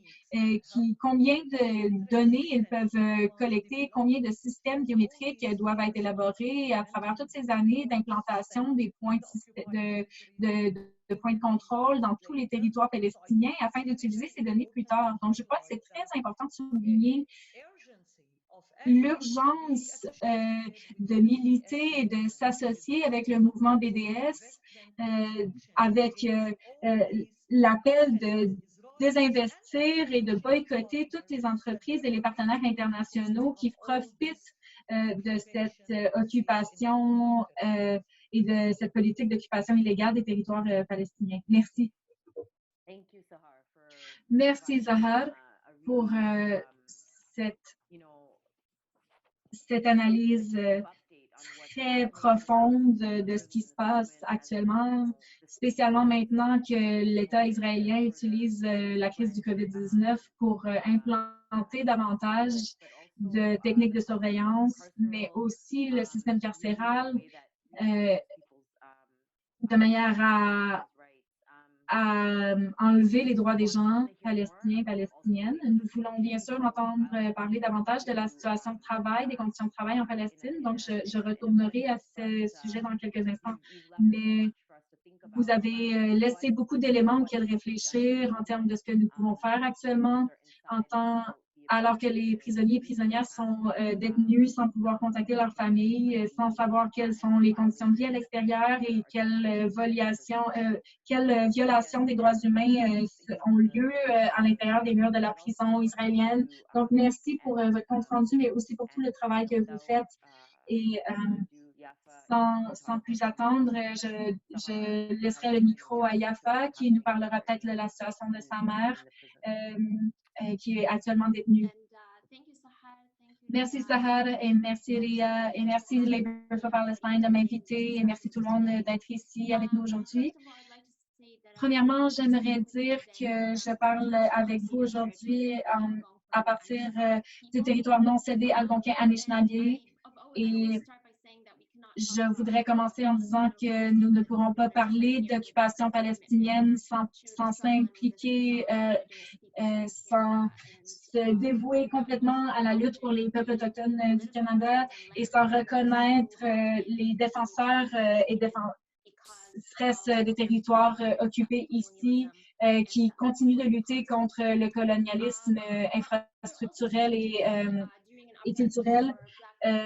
Speaker 1: combien de données ils peuvent collecter, combien de systèmes biométriques doivent être élaborés à travers toutes ces années d'implantation des points de points de contrôle dans tous les territoires palestiniens afin d'utiliser ces données plus tard. Donc, je crois que c'est très important de souligner l'urgence de militer et de s'associer avec le mouvement BDS, avec l'appel de désinvestir et de boycotter toutes les entreprises et les partenaires internationaux qui profitent de cette occupation et de cette politique d'occupation illégale des territoires palestiniens. Merci. Merci, Zahar, pour cette analyse très profonde de ce qui se passe actuellement, spécialement maintenant que l'État israélien utilise la crise du COVID-19 pour implanter davantage de techniques de surveillance, mais aussi le système carcéral de manière à enlever les droits des gens palestiniens et palestiniennes. Nous voulons bien sûr entendre parler davantage de la situation de travail, des conditions de travail en Palestine, donc je retournerai à ce sujet dans quelques instants. Mais vous avez laissé beaucoup d'éléments auxquels réfléchir en termes de ce que nous pouvons faire actuellement alors que les prisonniers et prisonnières sont détenus sans pouvoir contacter leur famille, sans savoir quelles sont les conditions de vie à l'extérieur et quelles violations des droits humains ont lieu à l'intérieur des murs de la prison israélienne. Donc, merci pour votre compte rendu, mais aussi pour tout le travail que vous faites. Et sans plus attendre, je laisserai le micro à Yafa qui nous parlera peut-être de la situation de sa mère qui est actuellement détenue. Merci Sahar et merci Ria et merci Labour for Palestine de m'inviter et merci tout le monde d'être ici avec nous aujourd'hui. Premièrement, j'aimerais dire que je parle avec vous aujourd'hui à partir du territoire non cédé algonquin-anishinaabe et je voudrais commencer en disant que nous ne pourrons pas parler d'occupation palestinienne sans s'impliquer, sans se dévouer complètement à la lutte pour les peuples autochtones du Canada et sans reconnaître les défenseurs et défenseresses des territoires occupés ici qui continuent de lutter contre le colonialisme infrastructurel et culturel.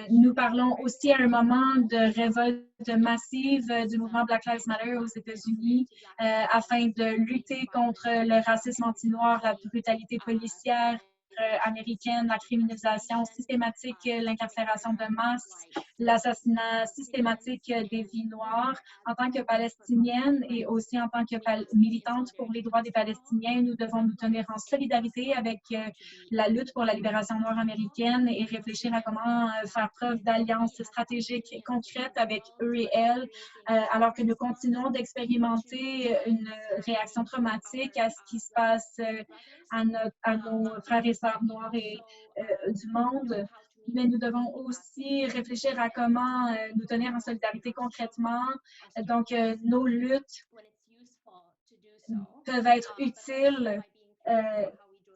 Speaker 1: Nous parlons aussi à un moment de révolte massive du mouvement Black Lives Matter aux États-Unis afin de lutter contre le racisme anti-noir, la brutalité policière américaine, la criminalisation systématique, l'incarcération de masse, l'assassinat systématique des vies noires. En tant que Palestinienne et aussi en tant que militante pour les droits des Palestiniens, nous devons nous tenir en solidarité avec la lutte pour la libération noire américaine et réfléchir à comment faire preuve d'alliances stratégiques et concrètes avec eux et elles, alors que nous continuons d'expérimenter une réaction traumatique à ce qui se passe à nos frères et sœurs noirs et du monde. Mais nous devons aussi réfléchir à comment nous tenir en solidarité concrètement. Donc, nos luttes peuvent être utiles,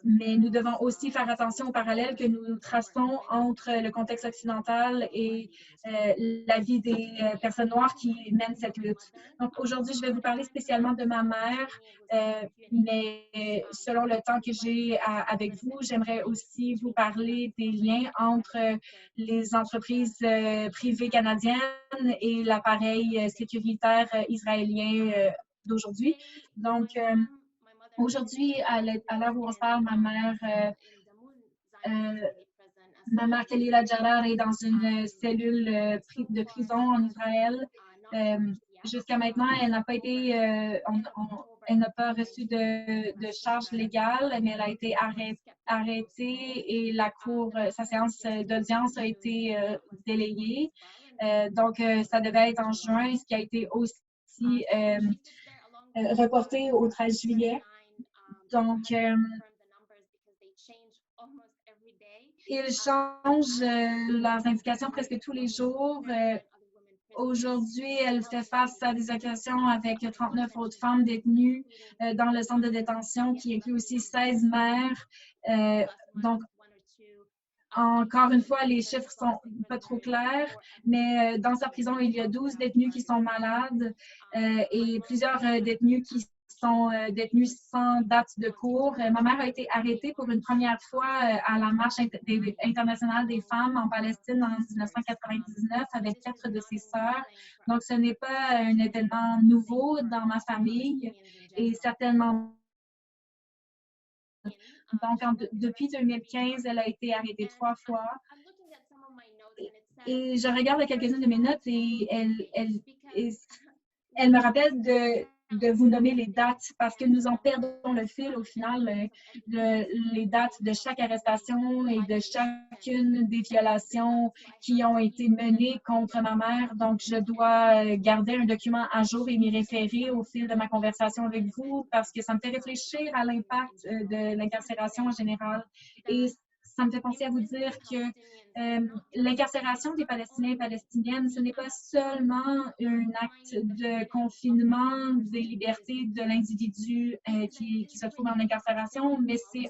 Speaker 1: mais nous devons aussi faire attention aux parallèles que nous traçons entre le contexte occidental et la vie des personnes noires qui mènent cette lutte. Donc, aujourd'hui, je vais vous parler spécialement de ma mère, mais selon le temps que j'ai avec vous, j'aimerais aussi vous parler des liens entre les entreprises privées canadiennes et l'appareil sécuritaire israélien d'aujourd'hui. Donc, aujourd'hui, à l'heure où on se parle, ma mère Khalila Jallar est dans une cellule de prison en Israël. Jusqu'à maintenant, elle n'a pas été, elle n'a pas reçu de charge légale, mais elle a été arrêtée et la cour, sa séance d'audience a été délayée. Donc, ça devait être en juin, ce qui a été aussi reporté au 13 juillet. Donc, ils changent leurs indications presque tous les jours. Aujourd'hui, elle fait face à des accusations avec 39 autres femmes détenues dans le centre de détention, qui inclut aussi 16 mères. Donc, encore une fois, les chiffres sont pas trop clairs, mais dans sa prison, il y a 12 détenus qui sont malades et plusieurs détenus qui sont détenus sans date de cours. Ma mère a été arrêtée pour une première fois à la marche internationale des femmes en Palestine en 1999 avec 4 de ses sœurs. Donc, ce n'est pas un événement nouveau dans ma famille et certainement. Donc, depuis 2015, elle a été arrêtée 3 fois. Et je regarde quelques-unes de mes notes et elle me rappelle de vous nommer les dates parce que nous en perdons le fil au final, les dates de chaque arrestation et de chacune des violations qui ont été menées contre ma mère. Donc, je dois garder un document à jour et m'y référer au fil de ma conversation avec vous parce que ça me fait réfléchir à l'impact de l'incarcération en général. Et ça me fait penser à vous dire que l'incarcération des Palestiniens et Palestiniennes, ce n'est pas seulement un acte de confinement des libertés de l'individu qui se trouve en incarcération, mais c'est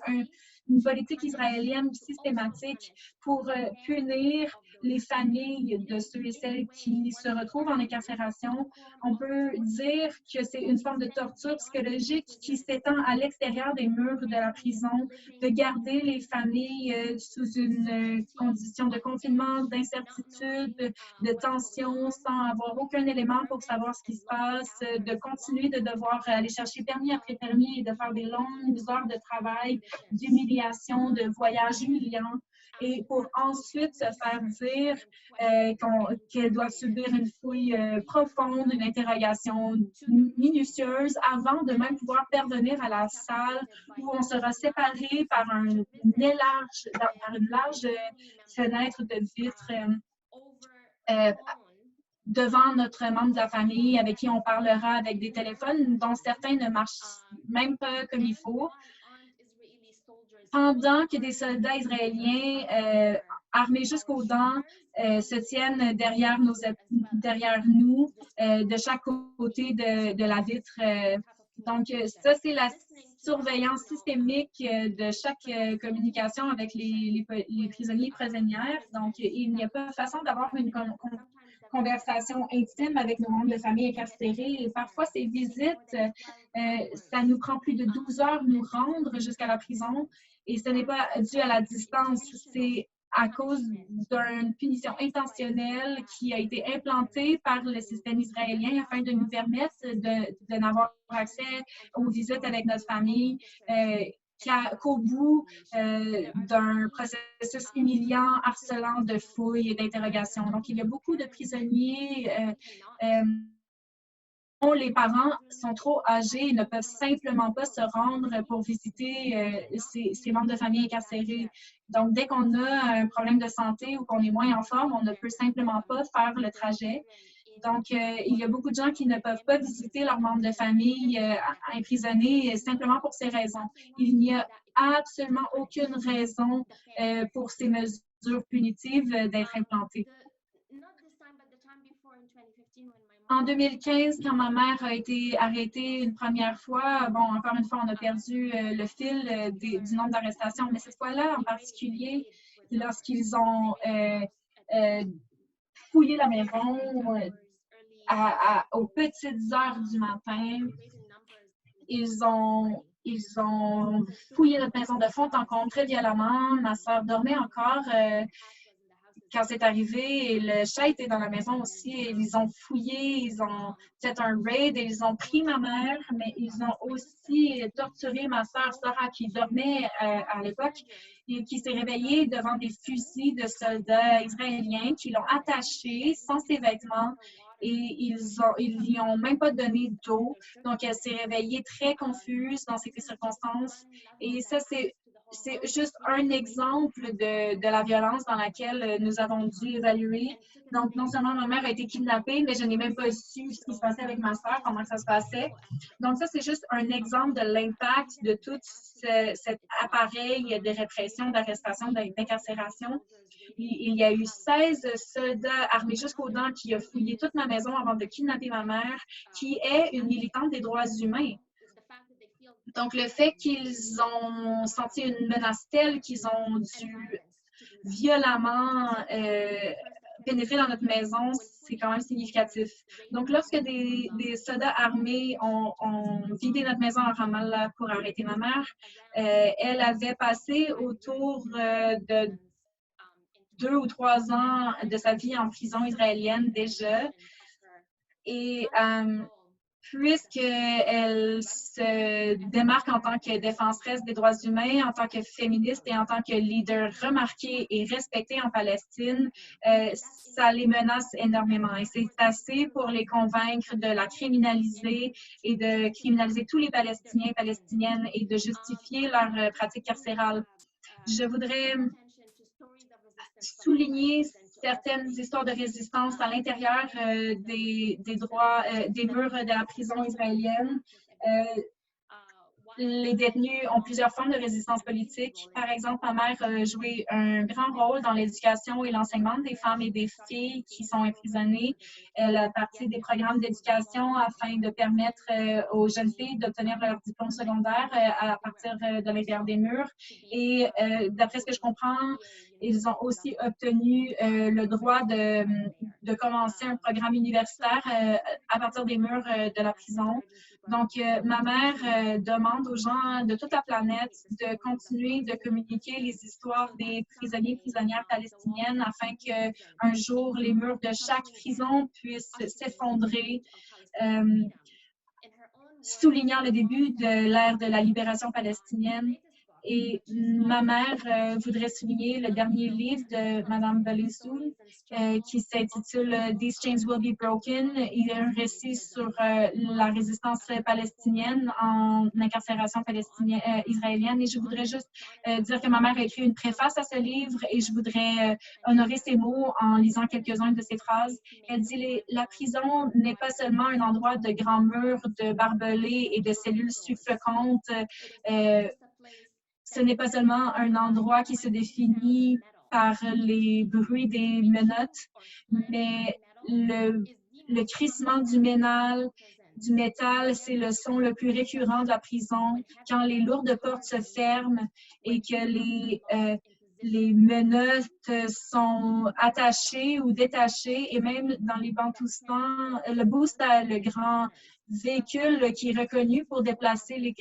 Speaker 1: une politique israélienne systématique pour punir les familles de ceux et celles qui se retrouvent en incarcération. On peut dire que c'est une forme de torture psychologique qui s'étend à l'extérieur des murs de la prison, de garder les familles sous une condition de confinement, d'incertitude, de tension, sans avoir aucun élément pour savoir ce qui se passe, de continuer de devoir aller chercher permis après permis et de faire des longues heures de travail, d'humiliation, de voyages humiliants, et pour ensuite se faire dire qu'elle doit subir une fouille profonde, une interrogation minutieuse avant de même pouvoir parvenir à la salle où on sera séparé par une large fenêtre de vitre devant notre membre de la famille avec qui on parlera avec des téléphones dont certains ne marchent même pas comme il faut. Pendant que des soldats israéliens armés jusqu'aux dents se tiennent derrière nous, de chaque côté de la vitre. Donc, ça, c'est la surveillance systémique de chaque communication avec les prisonniers et prisonnières. Donc, il n'y a pas de façon d'avoir une conversation intime avec nos membres de famille incarcérés. Et parfois, ces visites, ça nous prend plus de 12 heures nous rendre jusqu'à la prison. Et ce n'est pas dû à la distance, c'est à cause d'une punition intentionnelle qui a été implantée par le système israélien afin de nous permettre de n'avoir accès aux visites avec notre famille. qu'au bout d'un processus humiliant, harcelant de fouilles et d'interrogations. Donc, il y a beaucoup de prisonniers dont les parents sont trop âgés et ne peuvent simplement pas se rendre pour visiter ces membres de famille incarcérés. Donc, dès qu'on a un problème de santé ou qu'on est moins en forme, on ne peut simplement pas faire le trajet. Donc, il y a beaucoup de gens qui ne peuvent pas visiter leurs membres de famille emprisonnés simplement pour ces raisons. Il n'y a absolument aucune raison pour ces mesures punitives d'être implantées. En 2015, quand ma mère a été arrêtée une première fois, bon, encore une fois, on a perdu le fil du nombre d'arrestations, mais cette fois-là en particulier, lorsqu'ils ont fouillé la maison aux petites heures du matin, ils ont fouillé notre maison de fond en comble très violemment. Ma soeur dormait encore quand c'est arrivé, et le chat était dans la maison aussi. Et ils ont fouillé, ils ont fait un raid et ils ont pris ma mère, mais ils ont aussi torturé ma soeur Sarah qui dormait à l'époque et qui s'est réveillée devant des fusils de soldats israéliens qui l'ont attachée sans ses vêtements. Et ils lui ont même pas donné d'eau. Donc, elle s'est réveillée très confuse dans ces circonstances. Et ça, c'est juste un exemple de la violence dans laquelle nous avons dû évaluer. Donc, non seulement ma mère a été kidnappée, mais je n'ai même pas su ce qui se passait avec ma soeur, comment ça se passait. Donc, ça, c'est juste un exemple de l'impact de tout cet appareil de répression, d'arrestation, d'incarcération. Il y a eu 16 soldats armés jusqu'aux dents qui ont fouillé toute ma maison avant de kidnapper ma mère, qui est une militante des droits humains. Donc, le fait qu'ils ont senti une menace telle qu'ils ont dû violemment pénétrer dans notre maison, c'est quand même significatif. Donc, lorsque des soldats armés ont vidé notre maison à Ramallah pour arrêter ma mère, elle avait passé autour de 2 ou 3 ans de sa vie en prison israélienne déjà. Et puisqu'elle se démarque en tant que défenseresse des droits humains, en tant que féministe et en tant que leader remarqué et respecté en Palestine, ça les menace énormément. Et c'est assez pour les convaincre de la criminaliser et de criminaliser tous les Palestiniens et Palestiniennes et de justifier leur pratique carcérale. Je voudrais souligner certaines histoires de résistance à l'intérieur des murs de la prison israélienne. Les détenus ont plusieurs formes de résistance politique. Par exemple, ma mère a joué un grand rôle dans l'éducation et l'enseignement des femmes et des filles qui sont emprisonnées. Elle a parti des programmes d'éducation afin de permettre aux jeunes filles d'obtenir leur diplôme secondaire à partir de l'intérieur des murs. Et d'après ce que je comprends, ils ont aussi obtenu le droit de commencer un programme universitaire à partir des murs de la prison. Donc, ma mère demande aux gens de toute la planète de continuer de communiquer les histoires des prisonniers et prisonnières palestiniennes afin qu'un jour, les murs de chaque prison puissent s'effondrer, soulignant le début de l'ère de la libération palestinienne. Et ma mère voudrait souligner le dernier livre de Mme Balissoul qui s'intitule These Chains Will Be Broken. Il y a un récit sur la résistance palestinienne en incarcération israélienne. Et je voudrais juste dire que ma mère a écrit une préface à ce livre et je voudrais honorer ses mots en lisant quelques-uns de ses phrases. Elle dit « La prison n'est pas seulement un endroit de grands murs, de barbelés et de cellules suffocantes. Ce n'est pas seulement un endroit qui se définit par les bruits des menottes, mais le crissement du métal, c'est le son le plus récurrent de la prison. Quand les lourdes portes se ferment et que les menottes sont attachées ou détachées, et même dans les Bantoustans, le Bousta, le grand véhicule qui est reconnu pour déplacer les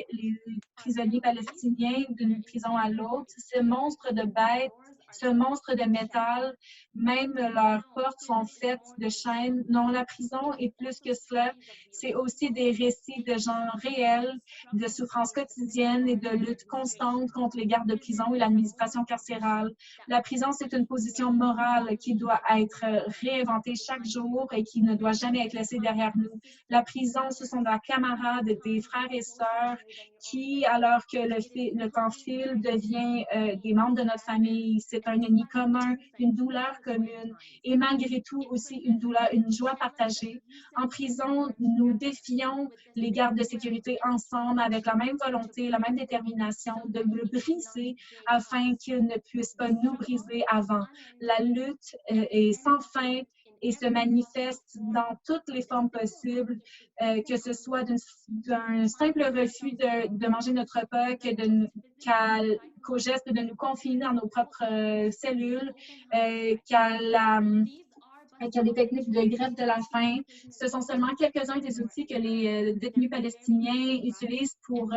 Speaker 1: prisonniers palestiniens d'une prison à l'autre. Ce monstre de bête ce monstre de métal. Même leurs portes sont faites de chaînes. Non, la prison est plus que cela. C'est aussi des récits de gens réels, de souffrances quotidiennes et de luttes constantes contre les gardes de prison et l'administration carcérale. La prison, c'est une position morale qui doit être réinventée chaque jour et qui ne doit jamais être laissée derrière nous. La prison, ce sont des camarades, des frères et sœurs qui, alors que le temps file, devient des membres de notre famille. C'est un ennemi commun, une douleur commune et malgré tout aussi une douleur, une joie partagée. En prison, nous défions les gardes de sécurité ensemble avec la même volonté, la même détermination de le briser afin qu'ils ne puissent pas nous briser avant. La lutte est sans fin et se manifeste dans toutes les formes possibles, que ce soit d'un simple refus de manger notre repas qu'au geste de nous confiner dans nos propres cellules, qu'il y a des techniques de grève de la faim. Ce sont seulement quelques-uns des outils que les détenus palestiniens utilisent pour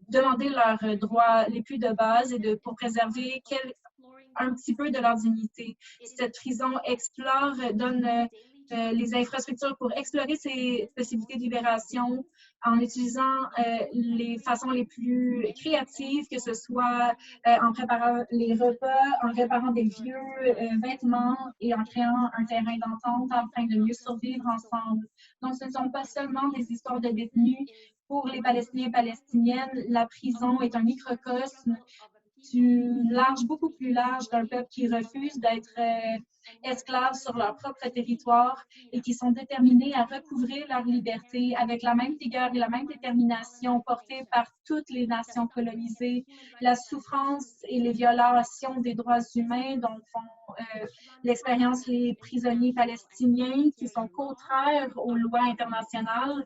Speaker 1: demander leurs droits les plus de base et pour préserver un petit peu de leur dignité. Cette prison explore, donne les infrastructures pour explorer ces possibilités de libération en utilisant les façons les plus créatives, que ce soit en préparant les repas, en réparant des vieux vêtements et en créant un terrain d'entente afin de mieux survivre ensemble. Donc, ce ne sont pas seulement des histoires de détenus. Pour les Palestiniens et Palestiniennes, la prison est un microcosme beaucoup plus large d'un peuple qui refuse d'être esclaves sur leur propre territoire et qui sont déterminés à recouvrir leur liberté avec la même vigueur et la même détermination portée par toutes les nations colonisées. La souffrance et les violations des droits humains dont font l'expérience les prisonniers palestiniens qui sont contraires aux lois internationales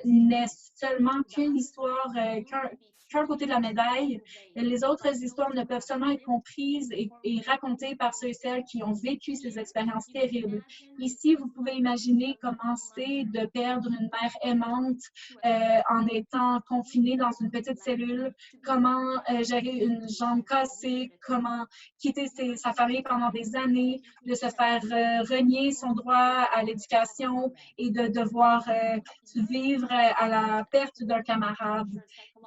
Speaker 1: n'est seulement qu'une histoire, qu'un côté de la médaille. Les autres histoires ne peuvent seulement être comprises et racontées par ceux et celles qui ont vécu ces expériences terribles. Ici, vous pouvez imaginer comment c'est de perdre une mère aimante en étant confiné dans une petite cellule, comment gérer une jambe cassée, comment quitter sa famille pendant des années, de se faire renier son droit à l'éducation et de devoir vivre à la perte d'un camarade.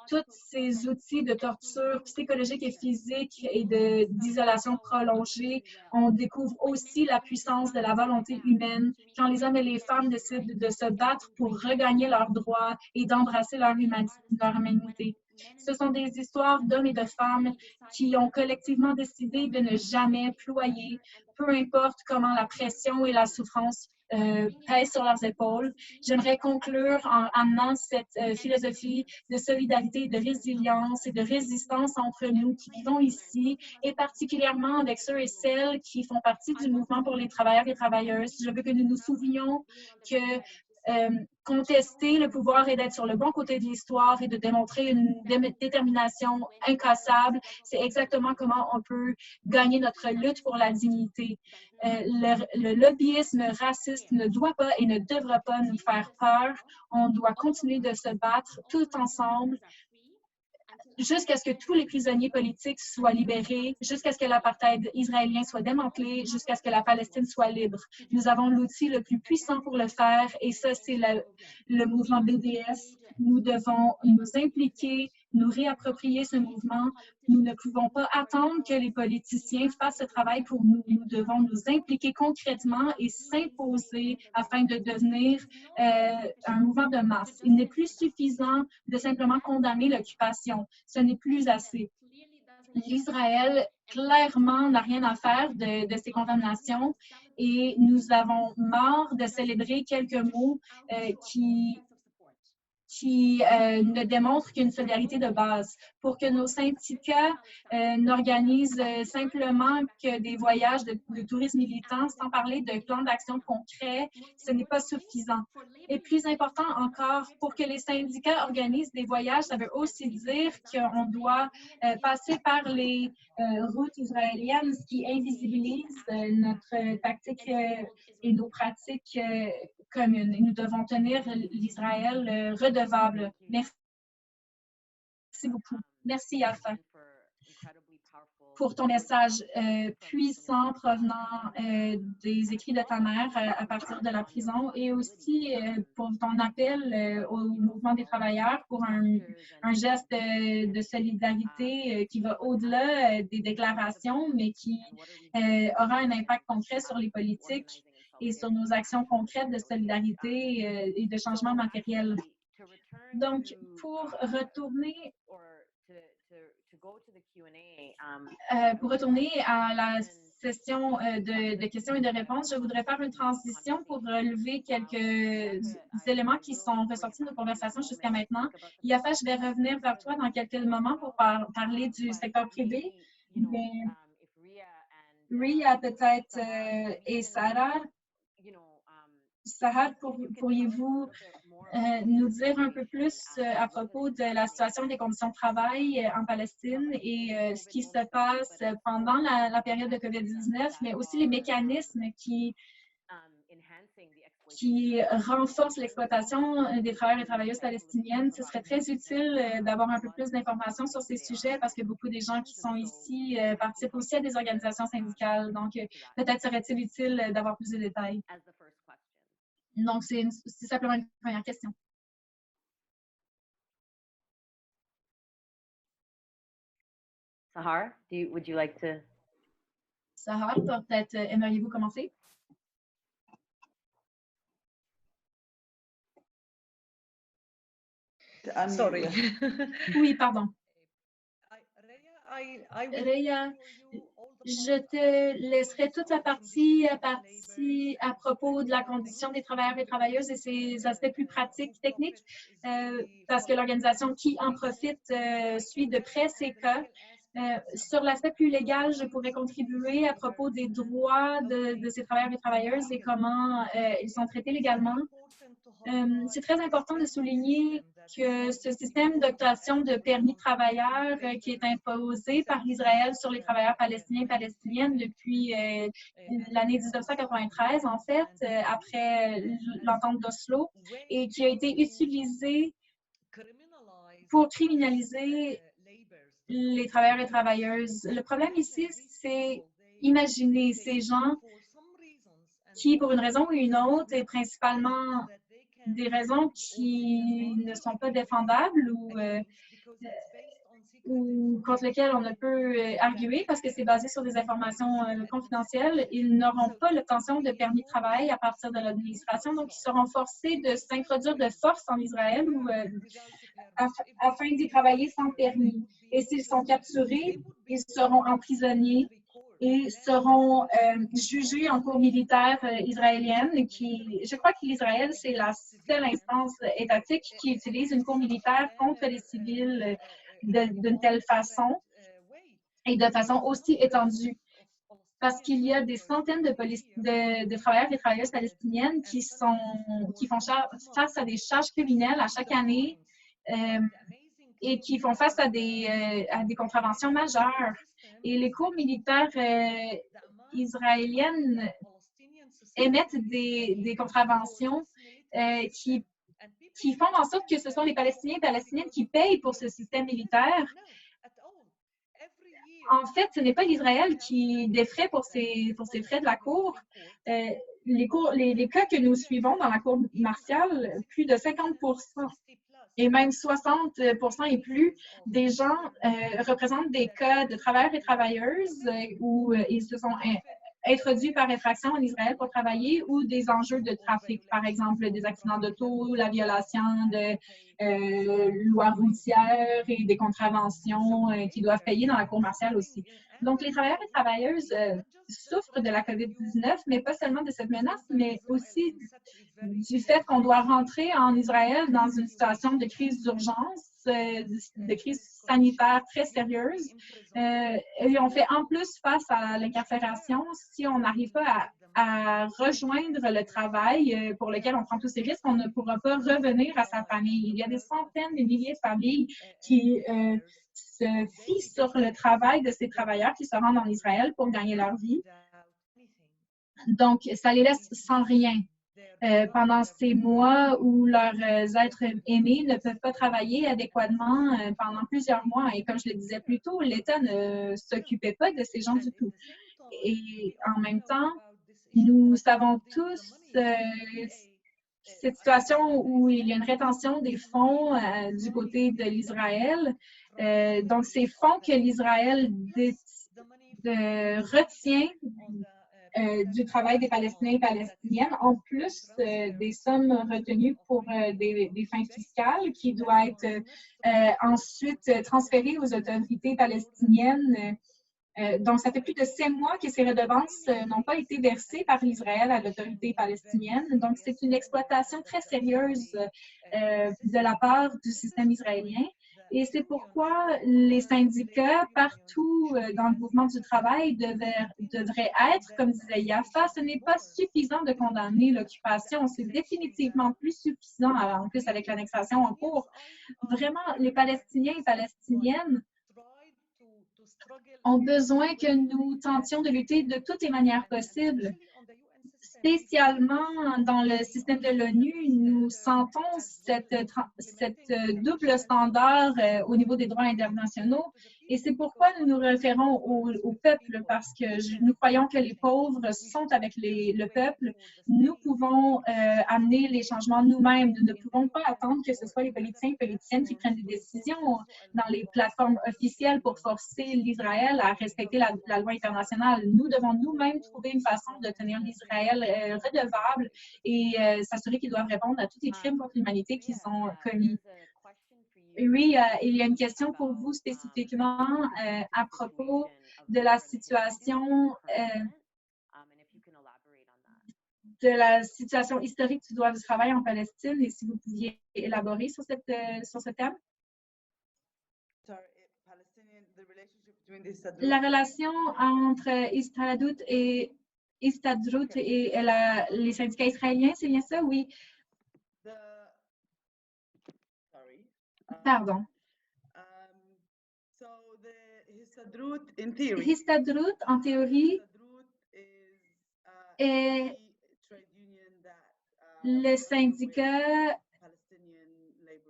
Speaker 1: Tous ces outils de torture psychologique et physique et d'isolation prolongée, on découvre aussi la puissance de la volonté humaine quand les hommes et les femmes décident de se battre pour regagner leurs droits et d'embrasser leur humanité. Ce sont des histoires d'hommes et de femmes qui ont collectivement décidé de ne jamais ployer, peu importe comment la pression et la souffrance pèsent sur leurs épaules. J'aimerais conclure en amenant cette philosophie de solidarité, de résilience et de résistance entre nous qui vivons ici et particulièrement avec ceux et celles qui font partie du mouvement pour les travailleurs et travailleuses. Je veux que nous nous souvenions que contester le pouvoir et d'être sur le bon côté de l'histoire et de démontrer une détermination incassable, c'est exactement comment on peut gagner notre lutte pour la dignité. Le lobbyisme raciste ne doit pas et ne devra pas nous faire peur. On doit continuer de se battre tout ensemble jusqu'à ce que tous les prisonniers politiques soient libérés, jusqu'à ce que l'apartheid israélien soit démantelé, jusqu'à ce que la Palestine soit libre. Nous avons l'outil le plus puissant pour le faire et ça, c'est le mouvement BDS. Nous devons nous impliquer, nous réapproprier ce mouvement. Nous ne pouvons pas attendre que les politiciens fassent ce travail pour nous. Nous devons nous impliquer concrètement et s'imposer afin de devenir un mouvement de masse. Il n'est plus suffisant de simplement condamner l'occupation. Ce n'est plus assez. L'Israël, clairement, n'a rien à faire de ces condamnations et nous avons marre de célébrer quelques mots qui ne démontre qu'une solidarité de base. Pour que nos syndicats n'organisent simplement que des voyages de tourisme militant sans parler de plans d'action concrets, ce n'est pas suffisant. Et plus important encore, pour que les syndicats organisent des voyages, ça veut aussi dire qu'on doit passer par les routes israéliennes, ce qui invisibilise notre tactique et nos pratiques communes. Et nous devons tenir l'Israël redevable. Merci beaucoup. Merci, Yafa. pour ton message puissant provenant des écrits de ta mère à partir de la prison et aussi pour ton appel au mouvement des travailleurs pour un geste de solidarité qui va au-delà des déclarations, mais qui aura un impact concret sur les politiques et sur nos actions concrètes de solidarité et de changement matériel. Donc, pour retourner à la session de questions et de réponses, je voudrais faire une transition pour relever quelques éléments qui sont ressortis de nos conversations jusqu'à maintenant. Yafa, je vais revenir vers toi dans quelques moments pour parler du secteur privé. Mais Ria peut-être et Sarah, pourriez-vous nous dire un peu plus à propos de la situation des conditions de travail en Palestine et ce qui se passe pendant la période de COVID-19, mais aussi les mécanismes qui renforcent l'exploitation des travailleurs et travailleuses palestiniennes. Ce serait très utile d'avoir un peu plus d'informations sur ces sujets parce que beaucoup des gens qui sont ici participent aussi à des organisations syndicales. Donc, peut-être serait-il utile d'avoir plus de détails. Donc, c'est simplement une première question.
Speaker 3: Sahar, would you like to?
Speaker 1: Sahar, peut-être aimeriez-vous commencer?
Speaker 2: Sorry.
Speaker 1: Oui, pardon. Raya, je te laisserai toute la partie à propos de la condition des travailleurs et travailleuses et ses aspects plus pratiques, techniques, parce que l'organisation qui en profite suit de près ces cas. Sur l'aspect plus légal, je pourrais contribuer à propos des droits de ces travailleurs et travailleuses et comment ils sont traités légalement. C'est très important de souligner que ce système d'obtention de permis de travailleur qui est imposé par Israël sur les travailleurs palestiniens et palestiniennes depuis l'année 1993, en fait, après l'entente d'Oslo, et qui a été utilisé pour criminaliser les travailleurs et travailleuses. Le problème ici, c'est imaginer ces gens qui, pour une raison ou une autre, et principalement des raisons qui ne sont pas défendables ou contre lesquelles on ne peut arguer parce que c'est basé sur des informations confidentielles, ils n'auront pas l'obtention de permis de travail à partir de l'administration, donc ils seront forcés de s'introduire de force en Israël afin d'y travailler sans permis. Et s'ils sont capturés, ils seront emprisonnés et seront jugés en cour militaire israélienne. Je crois que l'Israël, c'est la seule instance étatique qui utilise une cour militaire contre les civils d'une telle façon et de façon aussi étendue. Parce qu'il y a des centaines de travailleurs et travailleuses palestiniennes qui font face à des charges criminelles à chaque année et qui font face à des contraventions majeures. Et les cours militaires israéliennes émettent des contraventions qui font en sorte que ce sont les Palestiniens et Palestiniennes qui payent pour ce système militaire. En fait, ce n'est pas l'Israël qui défraie pour ces frais de la Cour. Les cas que nous suivons dans la Cour martiale, plus de 50% et même 60% et plus des gens représentent des cas de travailleurs et travailleuses où ils se sont introduits par infraction en Israël pour travailler ou des enjeux de trafic, par exemple des accidents d'auto, la violation de lois routières et des contraventions qui doivent payer dans la cour martiale aussi. Donc, les travailleurs et travailleuses souffrent de la COVID-19, mais pas seulement de cette menace, mais aussi du fait qu'on doit rentrer en Israël dans une situation de crise d'urgence, de crise sanitaire très sérieuse. Et on fait en plus face à l'incarcération si on n'arrive pas à rejoindre le travail pour lequel on prend tous ces risques, on ne pourra pas revenir à sa famille. Il y a des centaines de milliers de familles qui se fient sur le travail de ces travailleurs qui se rendent en Israël pour gagner leur vie. Donc, ça les laisse sans rien. pendant ces mois où leurs êtres aimés ne peuvent pas travailler adéquatement pendant plusieurs mois. Et comme je le disais plus tôt, l'État ne s'occupait pas de ces gens du tout. Et en même temps, nous savons tous cette situation où il y a une rétention des fonds du côté de l'Israël. Donc, ces fonds que l'Israël retient du travail des Palestiniens et Palestiniennes, en plus des sommes retenues pour des fins fiscales qui doivent être ensuite transférées aux autorités palestiniennes. Donc, ça fait plus de 7 mois que ces redevances n'ont pas été versées par l'Israël à l'autorité palestinienne. Donc, c'est une exploitation très sérieuse de la part du système israélien. Et c'est pourquoi les syndicats partout dans le mouvement du travail devraient être, comme disait Yafa, ce n'est pas suffisant de condamner l'occupation, c'est définitivement plus suffisant, en plus avec l'annexation en cours. Vraiment, les Palestiniens et Palestiniennes ont besoin que nous tentions de lutter de toutes les manières possibles. Spécialement dans le système de l'ONU, nous sentons cette double standard au niveau des droits internationaux et c'est pourquoi nous nous référons au peuple parce que nous croyons que les pauvres sont avec le peuple. Nous pouvons amener les changements nous-mêmes. Nous ne pouvons pas attendre que ce soit les politiciens et politiciennes qui prennent des décisions dans les plateformes officielles pour forcer l'Israël à respecter la loi internationale. Nous devons nous-mêmes trouver une façon de tenir l'Israël redevable et s'assurer qu'ils doivent répondre à tous les crimes contre l'humanité qu'ils ont commis. Oui, il y a une question pour vous spécifiquement à propos de la situation historique du droit du travail en Palestine et si vous pouviez élaborer sur ce thème. La relation entre Istadrout et les syndicats israéliens, c'est bien ça? Oui. Pardon. Histadrout, en théorie, est le syndicat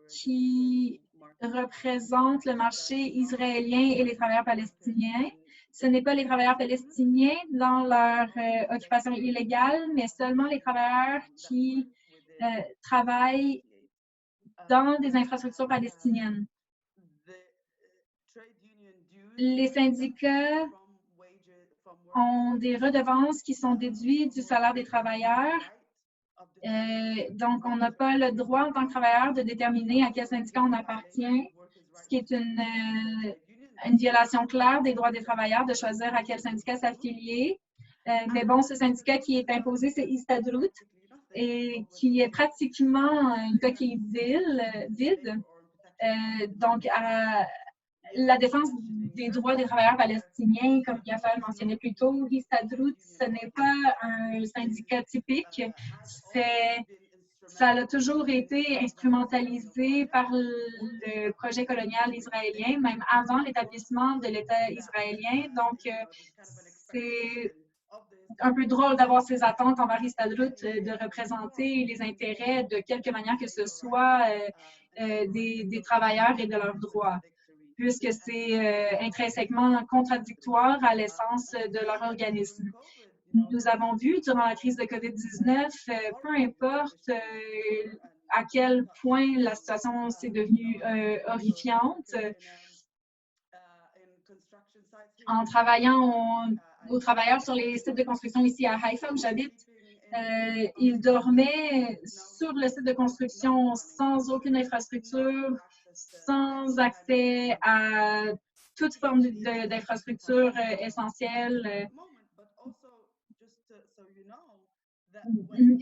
Speaker 1: qui représente le marché israélien et les travailleurs palestiniens. Ce n'est pas les travailleurs palestiniens dans leur occupation illégale, mais seulement les travailleurs qui travaillent dans des infrastructures palestiniennes. Les syndicats ont des redevances qui sont déduites du salaire des travailleurs. Donc, on n'a pas le droit en tant que travailleur de déterminer à quel syndicat on appartient, ce qui est une violation claire des droits des travailleurs de choisir à quel syndicat s'affilier. Mais bon, ce syndicat qui est imposé, c'est Istadrout, et qui est pratiquement une coquille vide. Donc, la défense des droits des travailleurs palestiniens, comme Yafa le mentionnait plus tôt, Histadrout, ce n'est pas un syndicat typique. Ça a toujours été instrumentalisé par le projet colonial israélien, même avant l'établissement de l'État israélien. Donc, c'est un peu drôle d'avoir ces attentes envers Histadrout de représenter les intérêts de quelque manière que ce soit des travailleurs et de leurs droits, puisque c'est intrinsèquement contradictoire à l'essence de leur organisme. Nous avons vu durant la crise de COVID-19, peu importe à quel point la situation s'est devenue horrifiante, en travaillant aux travailleurs sur les sites de construction ici à Haïfa où j'habite, ils dormaient sur le site de construction sans aucune infrastructure, sans accès à toute forme d'infrastructure essentielle.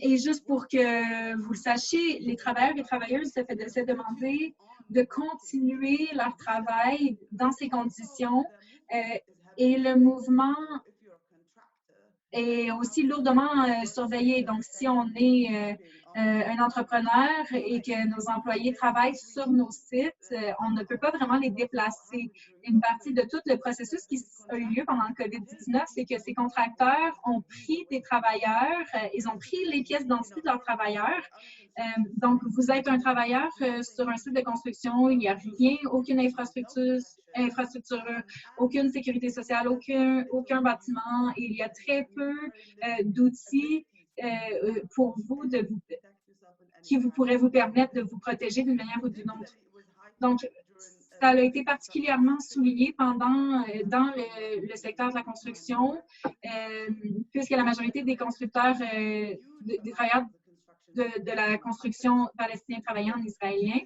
Speaker 1: Et juste pour que vous le sachiez, les travailleurs et travailleuses se demandaient de continuer leur travail dans ces conditions et le mouvement est aussi lourdement surveillé. Donc, si on est un entrepreneur et que nos employés travaillent sur nos sites, on ne peut pas vraiment les déplacer. Une partie de tout le processus qui a eu lieu pendant le COVID-19, c'est que ces contracteurs ont pris des travailleurs, ils ont pris les pièces d'identité de leurs travailleurs. Donc, vous êtes un travailleur sur un site de construction, il n'y a rien, aucune infrastructure, aucune sécurité sociale, aucun bâtiment. Il y a très peu d'outils pour vous, qui vous pourraient vous permettre de vous protéger d'une manière ou d'une autre. Donc, ça a été particulièrement souligné dans le secteur de la construction, puisque la majorité des constructeurs, des travailleurs de la construction palestinienne travaillant en israélien,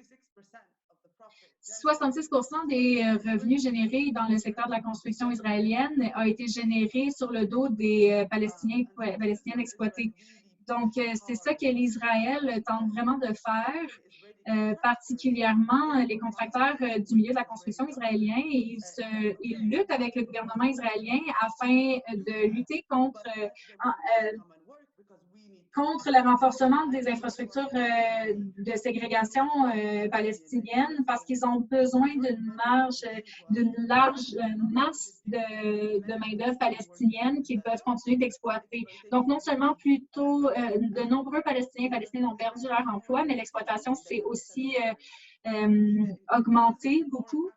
Speaker 1: 66 des revenus générés dans le secteur de la construction israélienne a été généré sur le dos des Palestiniennes exploités. Donc, c'est ça que l'Israël tente vraiment de faire, particulièrement les contracteurs du milieu de la construction israélien. Et ils luttent avec le gouvernement israélien afin de lutter contre le renforcement des infrastructures de ségrégation palestinienne parce qu'ils ont besoin d'une large masse de main-d'œuvre palestinienne qu'ils peuvent continuer d'exploiter. Donc, non seulement de nombreux Palestiniens ont perdu leur emploi, mais l'exploitation s'est aussi augmentée beaucoup.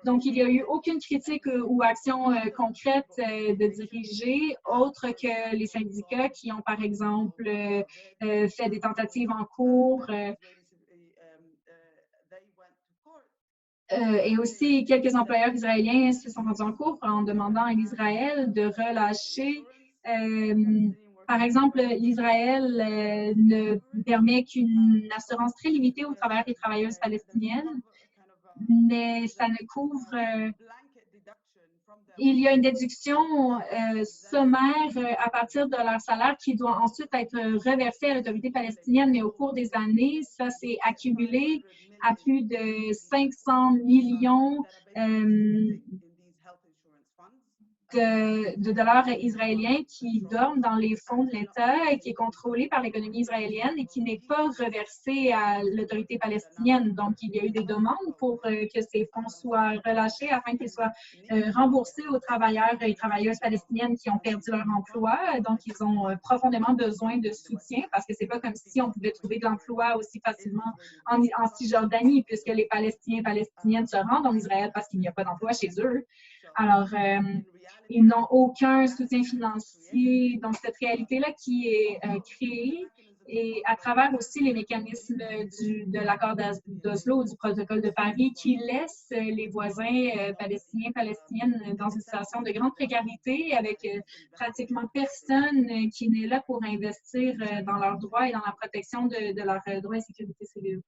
Speaker 1: Donc, il n'y a eu aucune critique ou action concrète de diriger, autre que les syndicats qui ont, par exemple, fait des tentatives en cours et aussi quelques employeurs israéliens se sont rendus en cours en demandant à l'Israël de relâcher. Par exemple, l'Israël ne permet qu'une assurance très limitée aux travailleurs et travailleuses palestiniennes, mais ça ne couvre... il y a une déduction sommaire à partir de leur salaire qui doit ensuite être reversée à l'autorité palestinienne, mais au cours des années, ça s'est accumulé à plus de 500 millions de dollars israéliens qui dorment dans les fonds de l'État et qui est contrôlé par l'économie israélienne et qui n'est pas reversé à l'autorité palestinienne. Donc, il y a eu des demandes pour que ces fonds soient relâchés afin qu'ils soient remboursés aux travailleurs et travailleuses palestiniennes qui ont perdu leur emploi. Donc, ils ont profondément besoin de soutien parce que c'est pas comme si on pouvait trouver de l'emploi aussi facilement en Cisjordanie puisque les Palestiniens et Palestiniennes se rendent en Israël parce qu'il n'y a pas d'emploi chez eux. Alors, ils n'ont aucun soutien financier. Donc, cette réalité-là qui est créée et à travers aussi les mécanismes de l'accord d'Oslo, du protocole de Paris, qui laissent les voisins palestiniennes dans une situation de grande précarité avec pratiquement personne qui n'est là pour investir dans leurs droits et dans la protection de leurs droits et sécurité civile.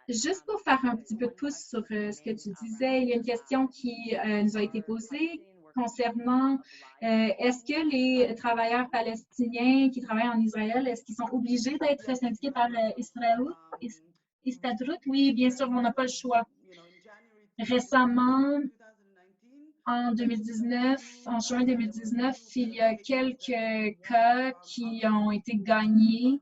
Speaker 1: Juste pour faire un petit peu de pouce sur ce que tu disais, il y a une question qui nous a été posée concernant est-ce que les travailleurs palestiniens qui travaillent en Israël, est-ce qu'ils sont obligés d'être syndiqués par Histadrut? Oui, bien sûr, on n'a pas le choix. Récemment, en juin 2019, il y a quelques cas qui ont été gagnés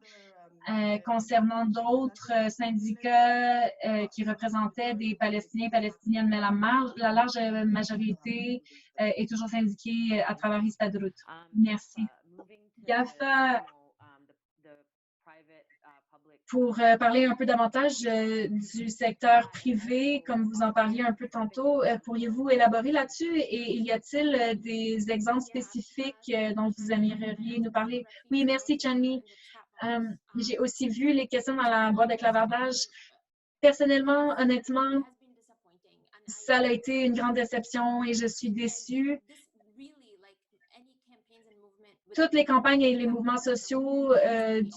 Speaker 1: concernant d'autres syndicats qui représentaient des Palestiniens et Palestiniennes, mais la large majorité est toujours syndiquée à travers Histadrut. Merci. Yafa, pour parler un peu davantage du secteur privé, comme vous en parliez un peu tantôt, pourriez-vous élaborer là-dessus et y a-t-il des exemples spécifiques dont vous aimeriez nous parler? Oui, merci, Chanmi. J'ai aussi vu les questions dans la boîte de clavardage. Personnellement, honnêtement, ça a été une grande déception et je suis déçue. Toutes les campagnes et les mouvements sociaux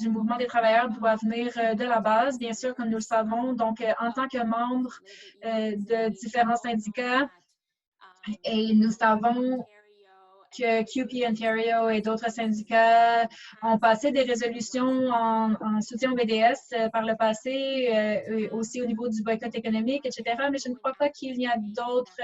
Speaker 1: du mouvement des travailleurs doivent venir de la base, bien sûr, comme nous le savons. Donc, en tant que membre de différents syndicats, et nous savons CUPE Ontario et d'autres syndicats ont passé des résolutions en soutien au BDS par le passé, aussi au niveau du boycott économique, etc. Mais je ne crois pas qu'il y a d'autres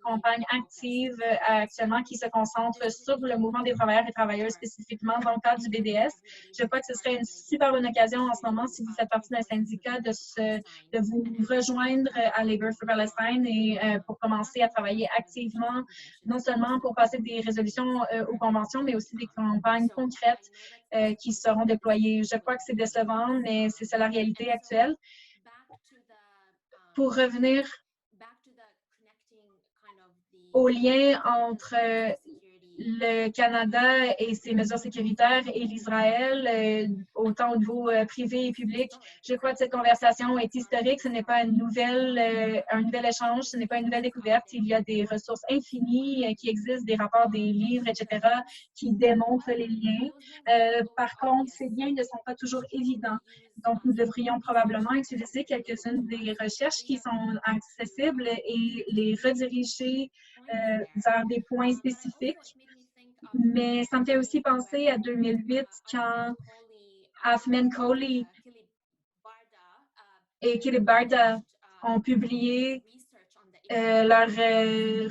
Speaker 1: campagnes actives actuellement qui se concentrent sur le mouvement des travailleurs et travailleuses spécifiquement dans le cadre du BDS. Je crois que ce serait une super bonne occasion en ce moment, si vous faites partie d'un syndicat, de vous rejoindre à Labour for Palestine et pour commencer à travailler activement, non seulement pour passer des résolutions aux conventions, mais aussi des campagnes concrètes qui seront déployées. Je crois que c'est décevant, mais c'est ça la réalité actuelle. Pour revenir au lien entre le Canada et ses mesures sécuritaires et l'Israël, autant au niveau privé et public. Je crois que cette conversation est historique. Ce n'est pas un nouvel échange, ce n'est pas une nouvelle découverte. Il y a des ressources infinies qui existent, des rapports, des livres, etc., qui démontrent les liens. Par contre, ces liens ne sont pas toujours évidents. Donc, nous devrions probablement utiliser quelques-unes des recherches qui sont accessibles et les rediriger vers des points spécifiques. Mais ça me fait aussi penser à 2008 quand Afman Kohli et Kilib Barda ont publié leurs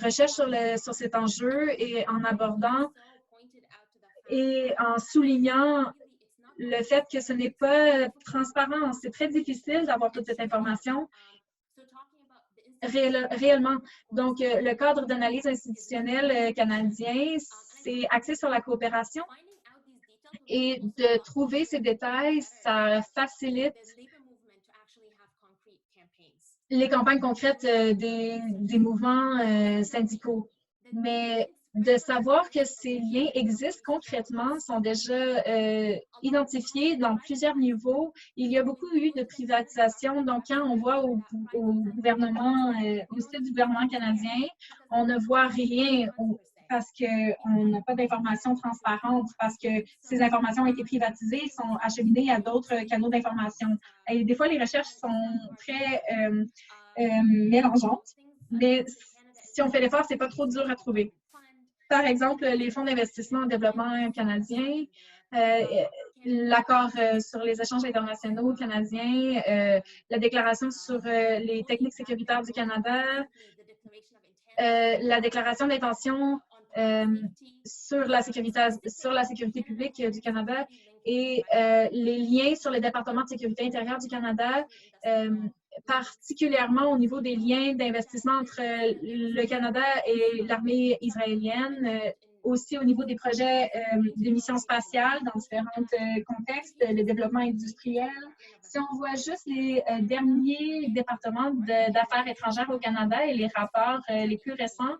Speaker 1: recherches sur cet enjeu et en abordant et en soulignant le fait que ce n'est pas transparent. C'est très difficile d'avoir toute cette information réellement. Donc, le cadre d'analyse institutionnelle canadien, c'est axé sur la coopération et de trouver ces détails, ça facilite les campagnes concrètes des mouvements syndicaux. Mais de savoir que ces liens existent concrètement, sont déjà identifiés dans plusieurs niveaux. Il y a beaucoup eu de privatisation. Donc, quand on voit au gouvernement, au site du gouvernement canadien, on ne voit rien parce qu'on n'a pas d'informations transparentes, parce que ces informations ont été privatisées, sont acheminées à d'autres canaux d'information. Et des fois, les recherches sont très mélangeantes, mais si on fait l'effort, c'est pas trop dur à trouver. Par exemple, les fonds d'investissement en développement canadiens, l'accord sur les échanges internationaux canadiens, la déclaration sur les techniques sécuritaires du Canada, la déclaration d'intention sur la sécurité publique du Canada et les liens sur le département de sécurité intérieure du Canada, particulièrement au niveau des liens d'investissement entre le Canada et l'armée israélienne, aussi au niveau des projets de missions spatiales dans différents contextes, le développement industriel. Si on voit juste les derniers départements d'affaires étrangères au Canada et les rapports les plus récents,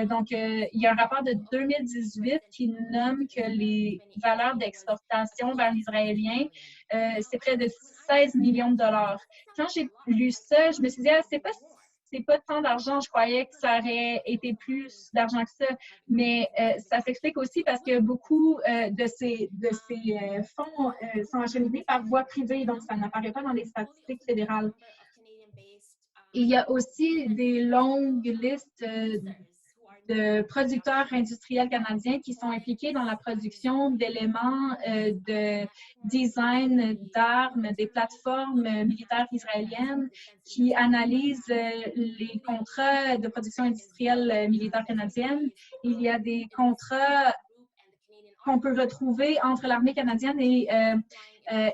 Speaker 1: donc il y a un rapport de 2018 qui nomme que les valeurs d'exportation vers l'israélien, c'est près de 16 millions de dollars. Quand j'ai lu ça, je me suis dit, ah, c'est pas tant d'argent, je croyais que ça aurait été plus d'argent que ça, mais ça s'explique aussi parce que beaucoup de ces fonds sont acheminés par voie privée, donc ça n'apparaît pas dans les statistiques fédérales. Il y a aussi des longues listes de producteurs industriels canadiens qui sont impliqués dans la production d'éléments de design d'armes, des plateformes militaires israéliennes qui analysent les contrats de production industrielle militaire canadienne. Il y a des contrats qu'on peut retrouver entre l'armée canadienne et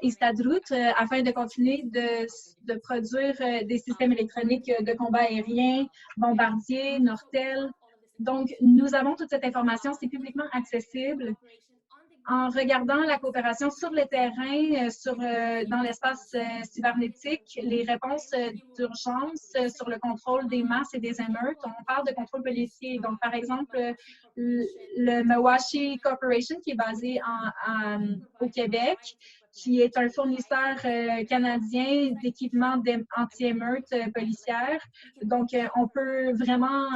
Speaker 1: Histadrut afin de continuer de produire des systèmes électroniques de combat aérien, bombardiers, Nortel. Donc, nous avons toute cette information, c'est publiquement accessible. En regardant la coopération sur le terrain, dans l'espace cybernétique, les réponses d'urgence sur le contrôle des masses et des émeutes, on parle de contrôle policier. Donc, par exemple, le Mawashi Corporation, qui est basé au Québec, qui est un fournisseur canadien d'équipements anti-émeutes policières. Donc, on peut vraiment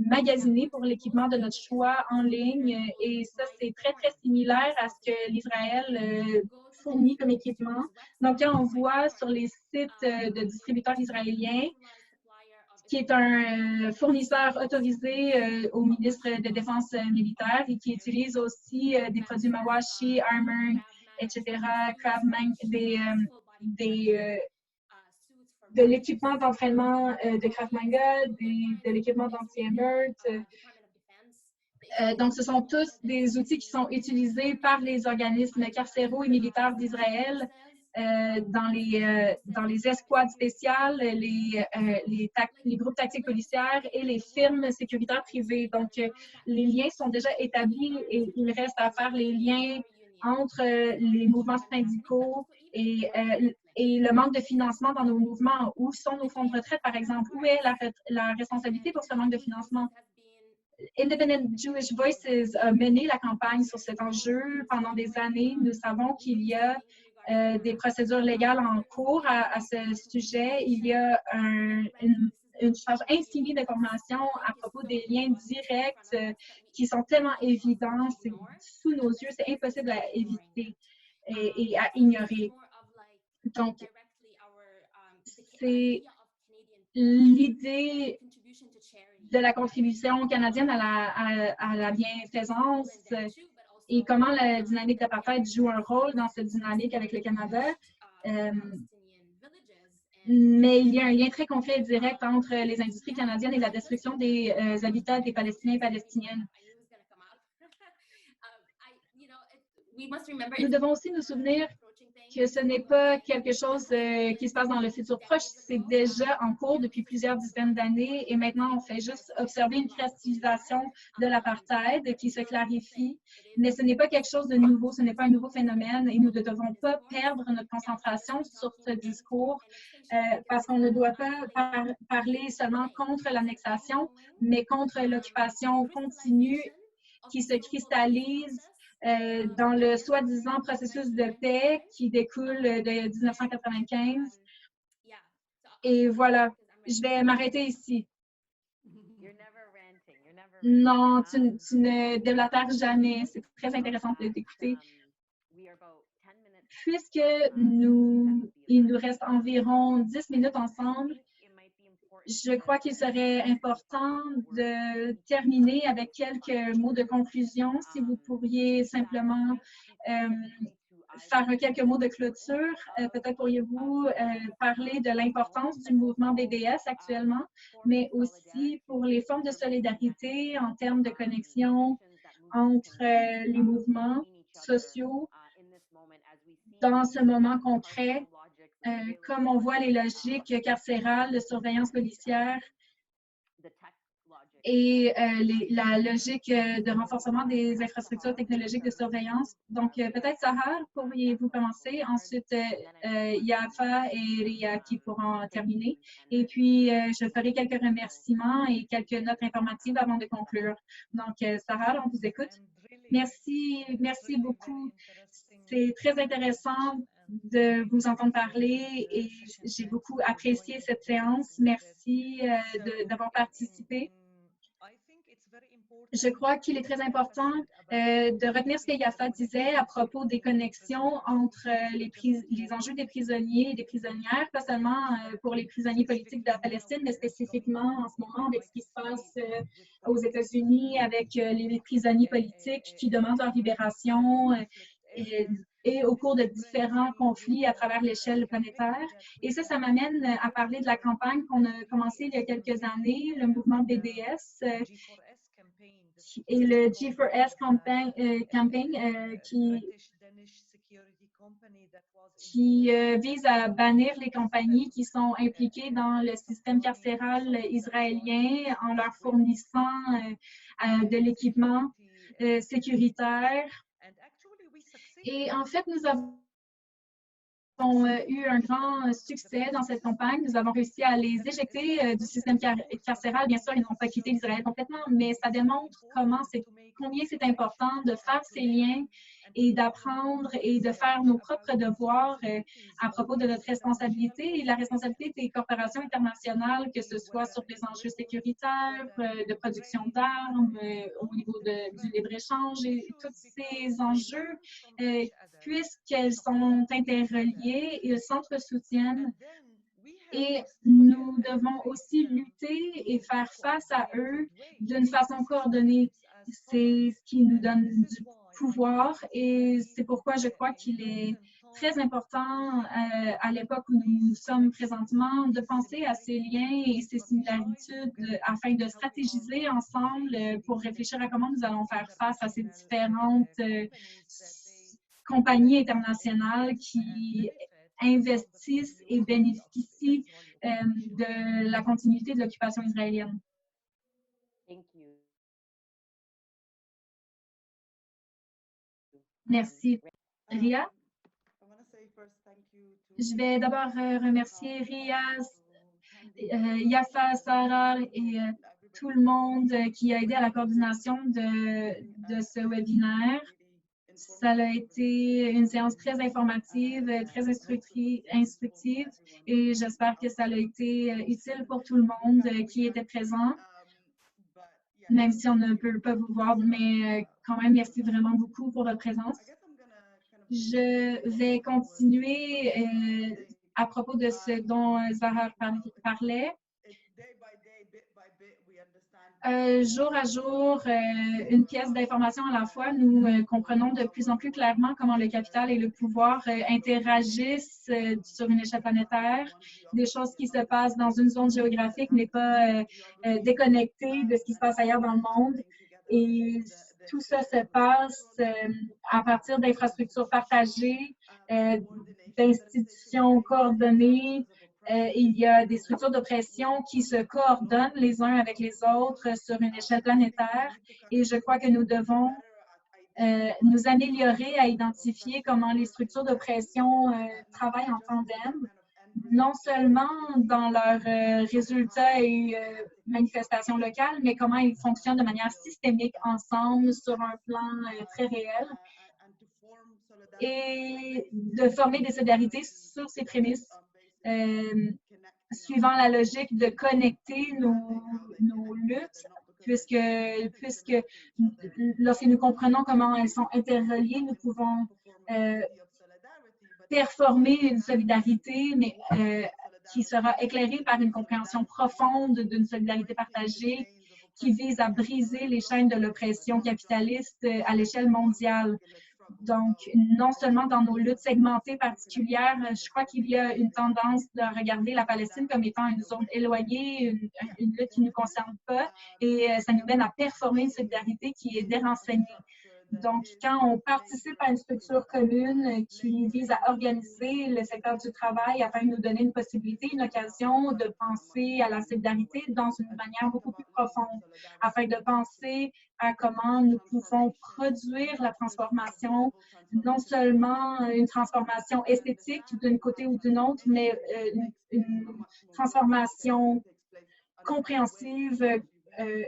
Speaker 1: magasiner pour l'équipement de notre choix en ligne et ça, c'est très, très similaire à ce que l'Israël fournit comme équipement. Donc, quand on voit sur les sites de distributeurs israéliens qui est un fournisseur autorisé au ministre de Défense militaire et qui utilise aussi des produits Mawashi, Armor, etc., Krav Maga, de l'équipement d'entraînement de Krav Maga, de l'équipement d'anti-émeute. Donc, ce sont tous des outils qui sont utilisés par les organismes carcéraux et militaires d'Israël dans les escouades spéciales, les groupes tactiques policières et les firmes sécuritaires privées. Donc, les liens sont déjà établis et il reste à faire les liens entre les mouvements syndicaux et le manque de financement dans nos mouvements. Où sont nos fonds de retraite, par exemple? Où est la responsabilité pour ce manque de financement? Independent Jewish Voices a mené la campagne sur cet enjeu pendant des années. Nous savons qu'il y a des procédures légales en cours à ce sujet. Il y a une charge infinie d'informations à propos des liens directs qui sont tellement évidents, c'est sous nos yeux, c'est impossible à éviter et à ignorer. Donc, c'est l'idée de la contribution canadienne à la bienfaisance et comment la dynamique d'apartheid joue un rôle dans cette dynamique avec le Canada. Mais il y a un lien très concret et direct entre les industries canadiennes et la destruction des habitats des Palestiniens et Palestiniennes. Nous devons aussi nous souvenir que ce n'est pas quelque chose qui se passe dans le futur proche, c'est déjà en cours depuis plusieurs dizaines d'années et maintenant on fait juste observer une cristallisation de l'apartheid qui se clarifie, mais ce n'est pas quelque chose de nouveau, ce n'est pas un nouveau phénomène et nous ne devons pas perdre notre concentration sur ce discours parce qu'on ne doit pas parler seulement contre l'annexation, mais contre l'occupation continue qui se cristallise dans le soi-disant processus de paix qui découle de 1995. Et voilà, je vais m'arrêter ici. Non, tu ne déblatères jamais. C'est très intéressant de t'écouter. Puisque il nous reste environ 10 minutes ensemble, je crois qu'il serait important de terminer avec quelques mots de conclusion. Si vous pourriez simplement faire quelques mots de clôture, peut-être pourriez-vous parler de l'importance du mouvement BDS actuellement, mais aussi pour les formes de solidarité en termes de connexion entre les mouvements sociaux dans ce moment concret, comme on voit les logiques carcérales de surveillance policière et la logique de renforcement des infrastructures technologiques de surveillance. Donc, peut-être, Sahar, pourriez-vous commencer? Ensuite, Yafa et Ria qui pourront terminer. Et puis, je ferai quelques remerciements et quelques notes informatives avant de conclure. Donc, Sahar, on vous écoute. Merci beaucoup. C'est très intéressant de vous entendre parler et j'ai beaucoup apprécié cette séance. Merci d'avoir participé. Je crois qu'il est très important de retenir ce que Yafa disait à propos des connexions entre les enjeux des prisonniers et des prisonnières, pas seulement pour les prisonniers politiques de la Palestine, mais spécifiquement en ce moment avec ce qui se passe aux États-Unis, avec les prisonniers politiques qui demandent leur libération et au cours de différents conflits à travers l'échelle planétaire. Et ça m'amène à parler de la campagne qu'on a commencée il y a quelques années, le mouvement BDS et le G4S campaign qui vise à bannir les compagnies qui sont impliquées dans le système carcéral israélien en leur fournissant de l'équipement sécuritaire. Et en fait, nous avons eu un grand succès dans cette campagne. Nous avons réussi à les éjecter du système carcéral. Bien sûr, ils n'ont pas quitté l'Israël complètement, mais ça démontre combien c'est important de faire ces liens et d'apprendre et de faire nos propres devoirs à propos de notre responsabilité et la responsabilité des corporations internationales, que ce soit sur les enjeux sécuritaires, de production d'armes, au niveau du libre-échange et tous ces enjeux, puisqu'elles sont interreliées, ils s'entre-soutiennent. Et nous devons aussi lutter et faire face à eux d'une façon coordonnée. C'est ce qui nous donne du pouvoir et c'est pourquoi je crois qu'il est très important à l'époque où nous sommes présentement de penser à ces liens et ces similarités afin de stratégiser ensemble pour réfléchir à comment nous allons faire face à ces différentes compagnies internationales qui investissent et bénéficient de la continuité de l'occupation israélienne. Merci. Ria? Je vais d'abord remercier Ria, Yafa, Sarah et tout le monde qui a aidé à la coordination de ce webinaire. Ça a été une séance très informative, très instructive et j'espère que ça a été utile pour tout le monde qui était présent, même si on ne peut pas vous voir, mais quand même, merci vraiment beaucoup pour votre présence. Je vais continuer à propos de ce dont Zahar parlait. Jour à jour, une pièce d'information à la fois, nous comprenons de plus en plus clairement comment le capital et le pouvoir interagissent sur une échelle planétaire. Des choses qui se passent dans une zone géographique n'est pas déconnectée de ce qui se passe ailleurs dans le monde. Et tout ça se passe à partir d'infrastructures partagées, d'institutions coordonnées. Il y a des structures d'oppression qui se coordonnent les uns avec les autres sur une échelle planétaire et je crois que nous devons nous améliorer à identifier comment les structures d'oppression travaillent en tandem, non seulement dans leurs résultats et manifestations locales, mais comment ils fonctionnent de manière systémique ensemble sur un plan très réel et de former des solidarités sur ces prémices. Suivant la logique de connecter nos luttes, puisque lorsque nous comprenons comment elles sont interreliées, nous pouvons performer une solidarité, mais qui sera éclairée par une compréhension profonde d'une solidarité partagée qui vise à briser les chaînes de l'oppression capitaliste à l'échelle mondiale. Donc, non seulement dans nos luttes segmentées particulières, je crois qu'il y a une tendance de regarder la Palestine comme étant une zone éloignée, une lutte qui ne nous concerne pas, et ça nous mène à performer une solidarité qui est dérenseignée. Donc, quand on participe à une structure commune qui vise à organiser le secteur du travail afin de nous donner une possibilité, une occasion de penser à la solidarité dans une manière beaucoup plus profonde, afin de penser à comment nous pouvons produire la transformation, non seulement une transformation esthétique d'un côté ou d'une autre, mais une transformation compréhensive,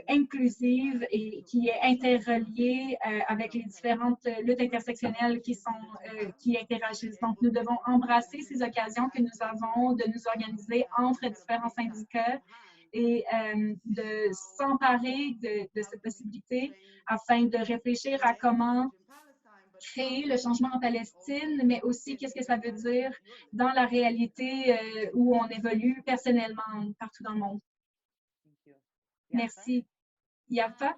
Speaker 1: inclusive et qui est interreliée avec les différentes luttes intersectionnelles qui interagissent. Donc, nous devons embrasser ces occasions que nous avons de nous organiser entre différents syndicats et de s'emparer de cette possibilité afin de réfléchir à comment créer le changement en Palestine, mais aussi qu'est-ce que ça veut dire dans la réalité où on évolue personnellement partout dans le monde. Merci. Yafa?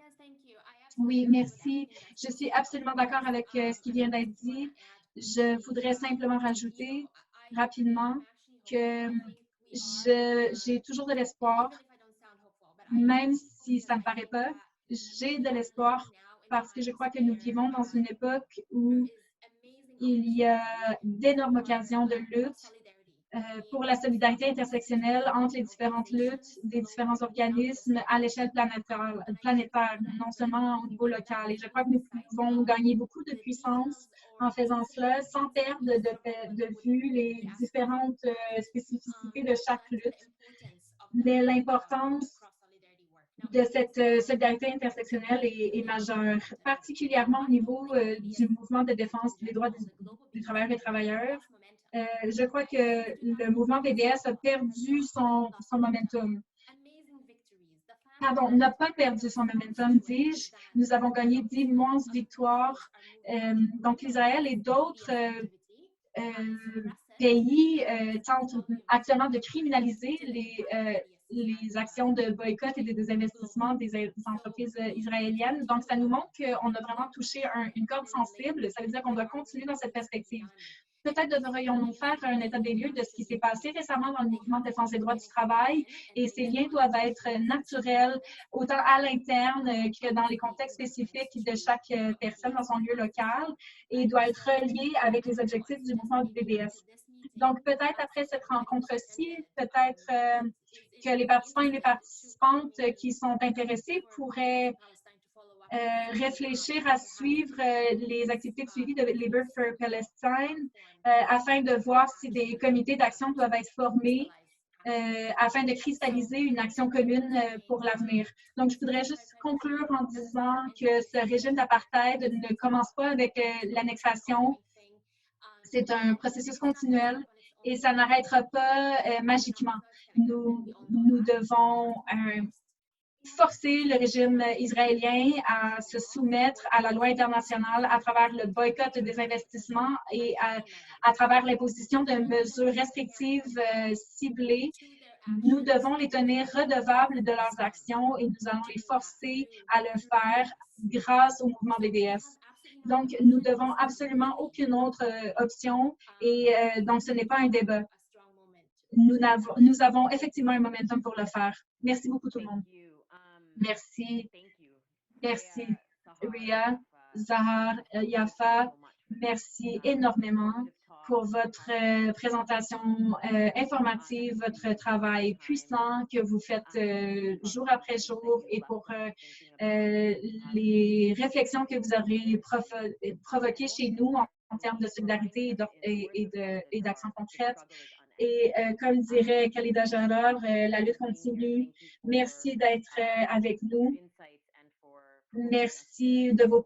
Speaker 1: Oui, merci. Je suis absolument d'accord avec ce qui vient d'être dit. Je voudrais simplement rajouter rapidement que j'ai toujours de l'espoir, même si ça ne me paraît pas. J'ai de l'espoir parce que je crois que nous vivons dans une époque où il y a d'énormes occasions de lutte pour la solidarité intersectionnelle entre les différentes luttes des différents organismes à l'échelle planétaire, non seulement au niveau local. Et je crois que nous pouvons gagner beaucoup de puissance en faisant cela sans perdre de vue les différentes spécificités de chaque lutte. Mais l'importance de cette solidarité intersectionnelle est majeure, particulièrement au niveau du mouvement de défense des droits du travailleur et travailleurs. Je crois que le mouvement BDS a perdu son momentum. Pardon, n'a pas perdu son momentum, dis-je. Nous avons gagné d'immenses victoires. Donc, Israël et d'autres pays tentent actuellement de criminaliser les actions de boycott et de désinvestissement des entreprises israéliennes. Donc, ça nous montre qu'on a vraiment touché une corde sensible. Ça veut dire qu'on doit continuer dans cette perspective. Peut-être devrions-nous faire un état des lieux de ce qui s'est passé récemment dans le mouvement de défense des droits du travail, et ces liens doivent être naturels, autant à l'interne que dans les contextes spécifiques de chaque personne dans son lieu local, et doit être relié avec les objectifs du mouvement du BDS. Donc, peut-être après cette rencontre-ci, peut-être que les participants et les participantes qui sont intéressés pourraient réfléchir à suivre les activités de suivi de Labour for Palestine afin de voir si des comités d'action doivent être formés afin de cristalliser une action commune pour l'avenir. Donc, je voudrais juste conclure en disant que ce régime d'apartheid ne commence pas avec l'annexation. C'est un processus continuel et ça n'arrêtera pas magiquement. Nous devons forcer le régime israélien à se soumettre à la loi internationale à travers le boycott des investissements et à travers l'imposition de mesures restrictives ciblées. Nous devons les tenir redevables de leurs actions et nous allons les forcer à le faire grâce au mouvement BDS. Donc, nous devons absolument aucune autre option et donc ce n'est pas un débat. Nous avons effectivement un momentum pour le faire. Merci beaucoup tout le monde. Merci. Merci, Ria, Zahar, Yafa. Merci énormément pour votre présentation informative, votre travail puissant que vous faites jour après jour et pour les réflexions que vous avez provoquées chez nous en termes de solidarité et d'action concrète. Et comme dirait Khalida Jalal, la lutte continue. Merci d'être avec nous. Merci de vos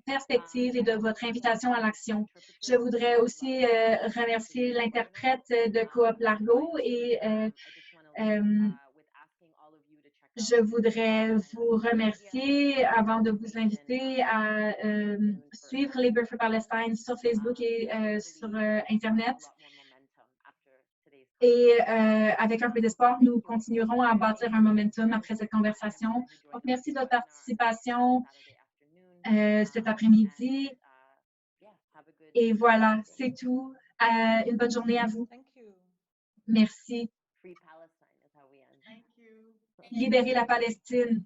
Speaker 1: perspectives et de votre invitation à l'action. Je voudrais aussi remercier l'interprète de Coop Largo et je voudrais vous remercier avant de vous inviter à suivre Labour for Palestine sur Facebook et sur Internet. Et avec un peu d'espoir, nous continuerons à bâtir un momentum après cette conversation. Donc, merci de votre participation cet après-midi. Et voilà, c'est tout. Une bonne journée à vous. Merci. Libérer la Palestine.